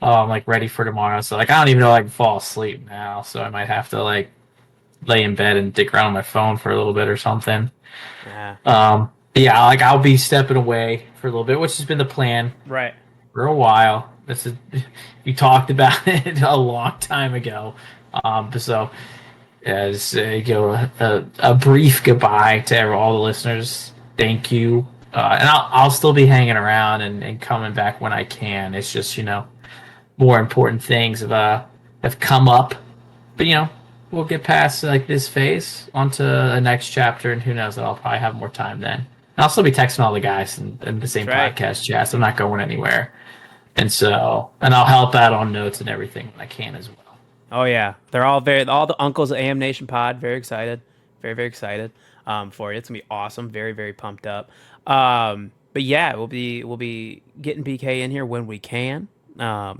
oh, I'm like ready for tomorrow. So like I don't even know if I can fall asleep now. So I might have to like lay in bed and dick around on my phone for a little bit or something. Yeah. But yeah, like I'll be stepping away for a little bit, which has been the plan Right. for a while. This is we talked about it a long time ago. So as a brief goodbye to all the listeners. Thank you, and I'll still be hanging around and coming back when I can. It's just more important things have come up, but we'll get past like this phase onto the next chapter, and who knows? I'll probably have more time then. And I'll still be texting all the guys in the That's same right. podcast chat. So I'm not going anywhere, and I'll help out on notes and everything when I can as well. Oh yeah, they're all the uncles at AM Nation Pod. Very excited, very excited for you. It's gonna be awesome. Very pumped up. But yeah, we'll be getting BK in here when we can.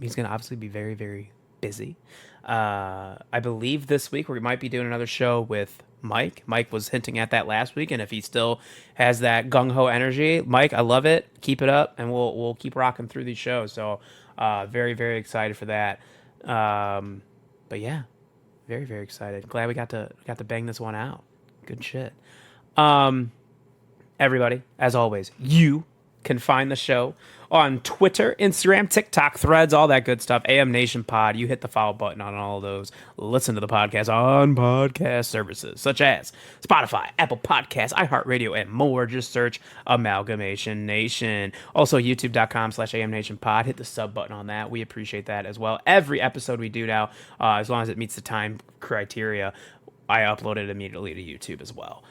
He's gonna obviously be very busy. I believe this week we might be doing another show with Mike. Mike was hinting at that last week, and if he still has that gung ho energy, Mike, I love it. Keep it up, and we'll keep rocking through these shows. So, very excited for that. Um, but yeah, very excited. Glad we got to bang this one out. Good shit. Um, Everybody, as always, you can find the show on Twitter, Instagram, TikTok, Threads, all that good stuff. AM Nation Pod. You hit the follow button on all of those. Listen to the podcast on podcast services such as Spotify, Apple Podcasts, iHeartRadio, and more. Just search Amalgamation Nation. Also, youtube.com/AM Nation Pod. Hit the sub button on that. We appreciate that as well. Every episode we do now, as long as it meets the time criteria, I upload it immediately to YouTube as well.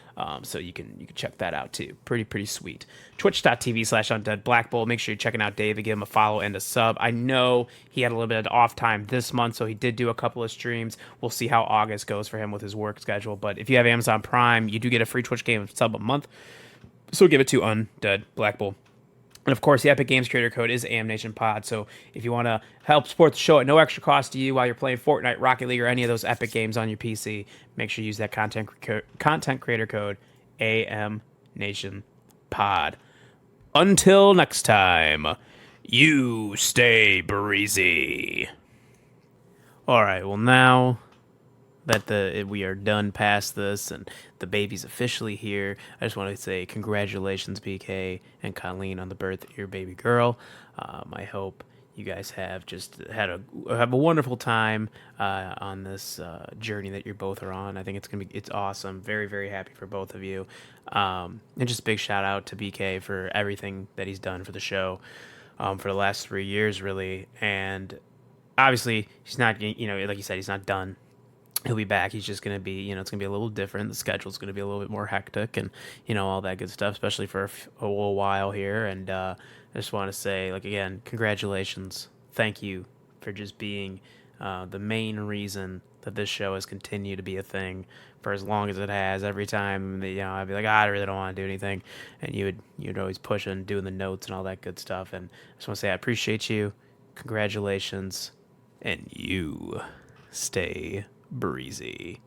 So you can check that out too. Pretty sweet. Twitch.tv/Undead Black Bull. Make sure you're checking out David. Give him a follow and a sub. I know he had a little bit of off time this month, so he did do a couple of streams. We'll see how August goes for him with his work schedule. But if you have Amazon Prime, you do get a free Twitch game sub a month. So give it to Undead Black Bull. And of course, the Epic Games creator code is AmNationPod. So if you want to help support the show at no extra cost to you while you're playing Fortnite, Rocket League, or any of those Epic games on your PC, make sure you use that content creator code AmNationPod. Until next time, you stay breezy. All right. Well, now that we are done past this and the baby's officially here, I just want to say congratulations, BK and Colleen, on the birth of your baby girl. I hope you guys have just have a wonderful time on this journey that you both are on. I think it's awesome. Very happy for both of you. And just a big shout out to BK for everything that he's done for the show for the last 3 years, really. And obviously, he's not, like you said, he's not done. He'll be back. He's just going to be, it's going to be a little different. The schedule's going to be a little bit more hectic and, all that good stuff, especially for a little while here. And I just want to say, like, again, congratulations. Thank you for just being the main reason that this show has continued to be a thing for as long as it has. Every time, that, I'd be like, I really don't want to do anything. And you'd always push and doing the notes and all that good stuff. And I just want to say I appreciate you. Congratulations. And you stay breezy.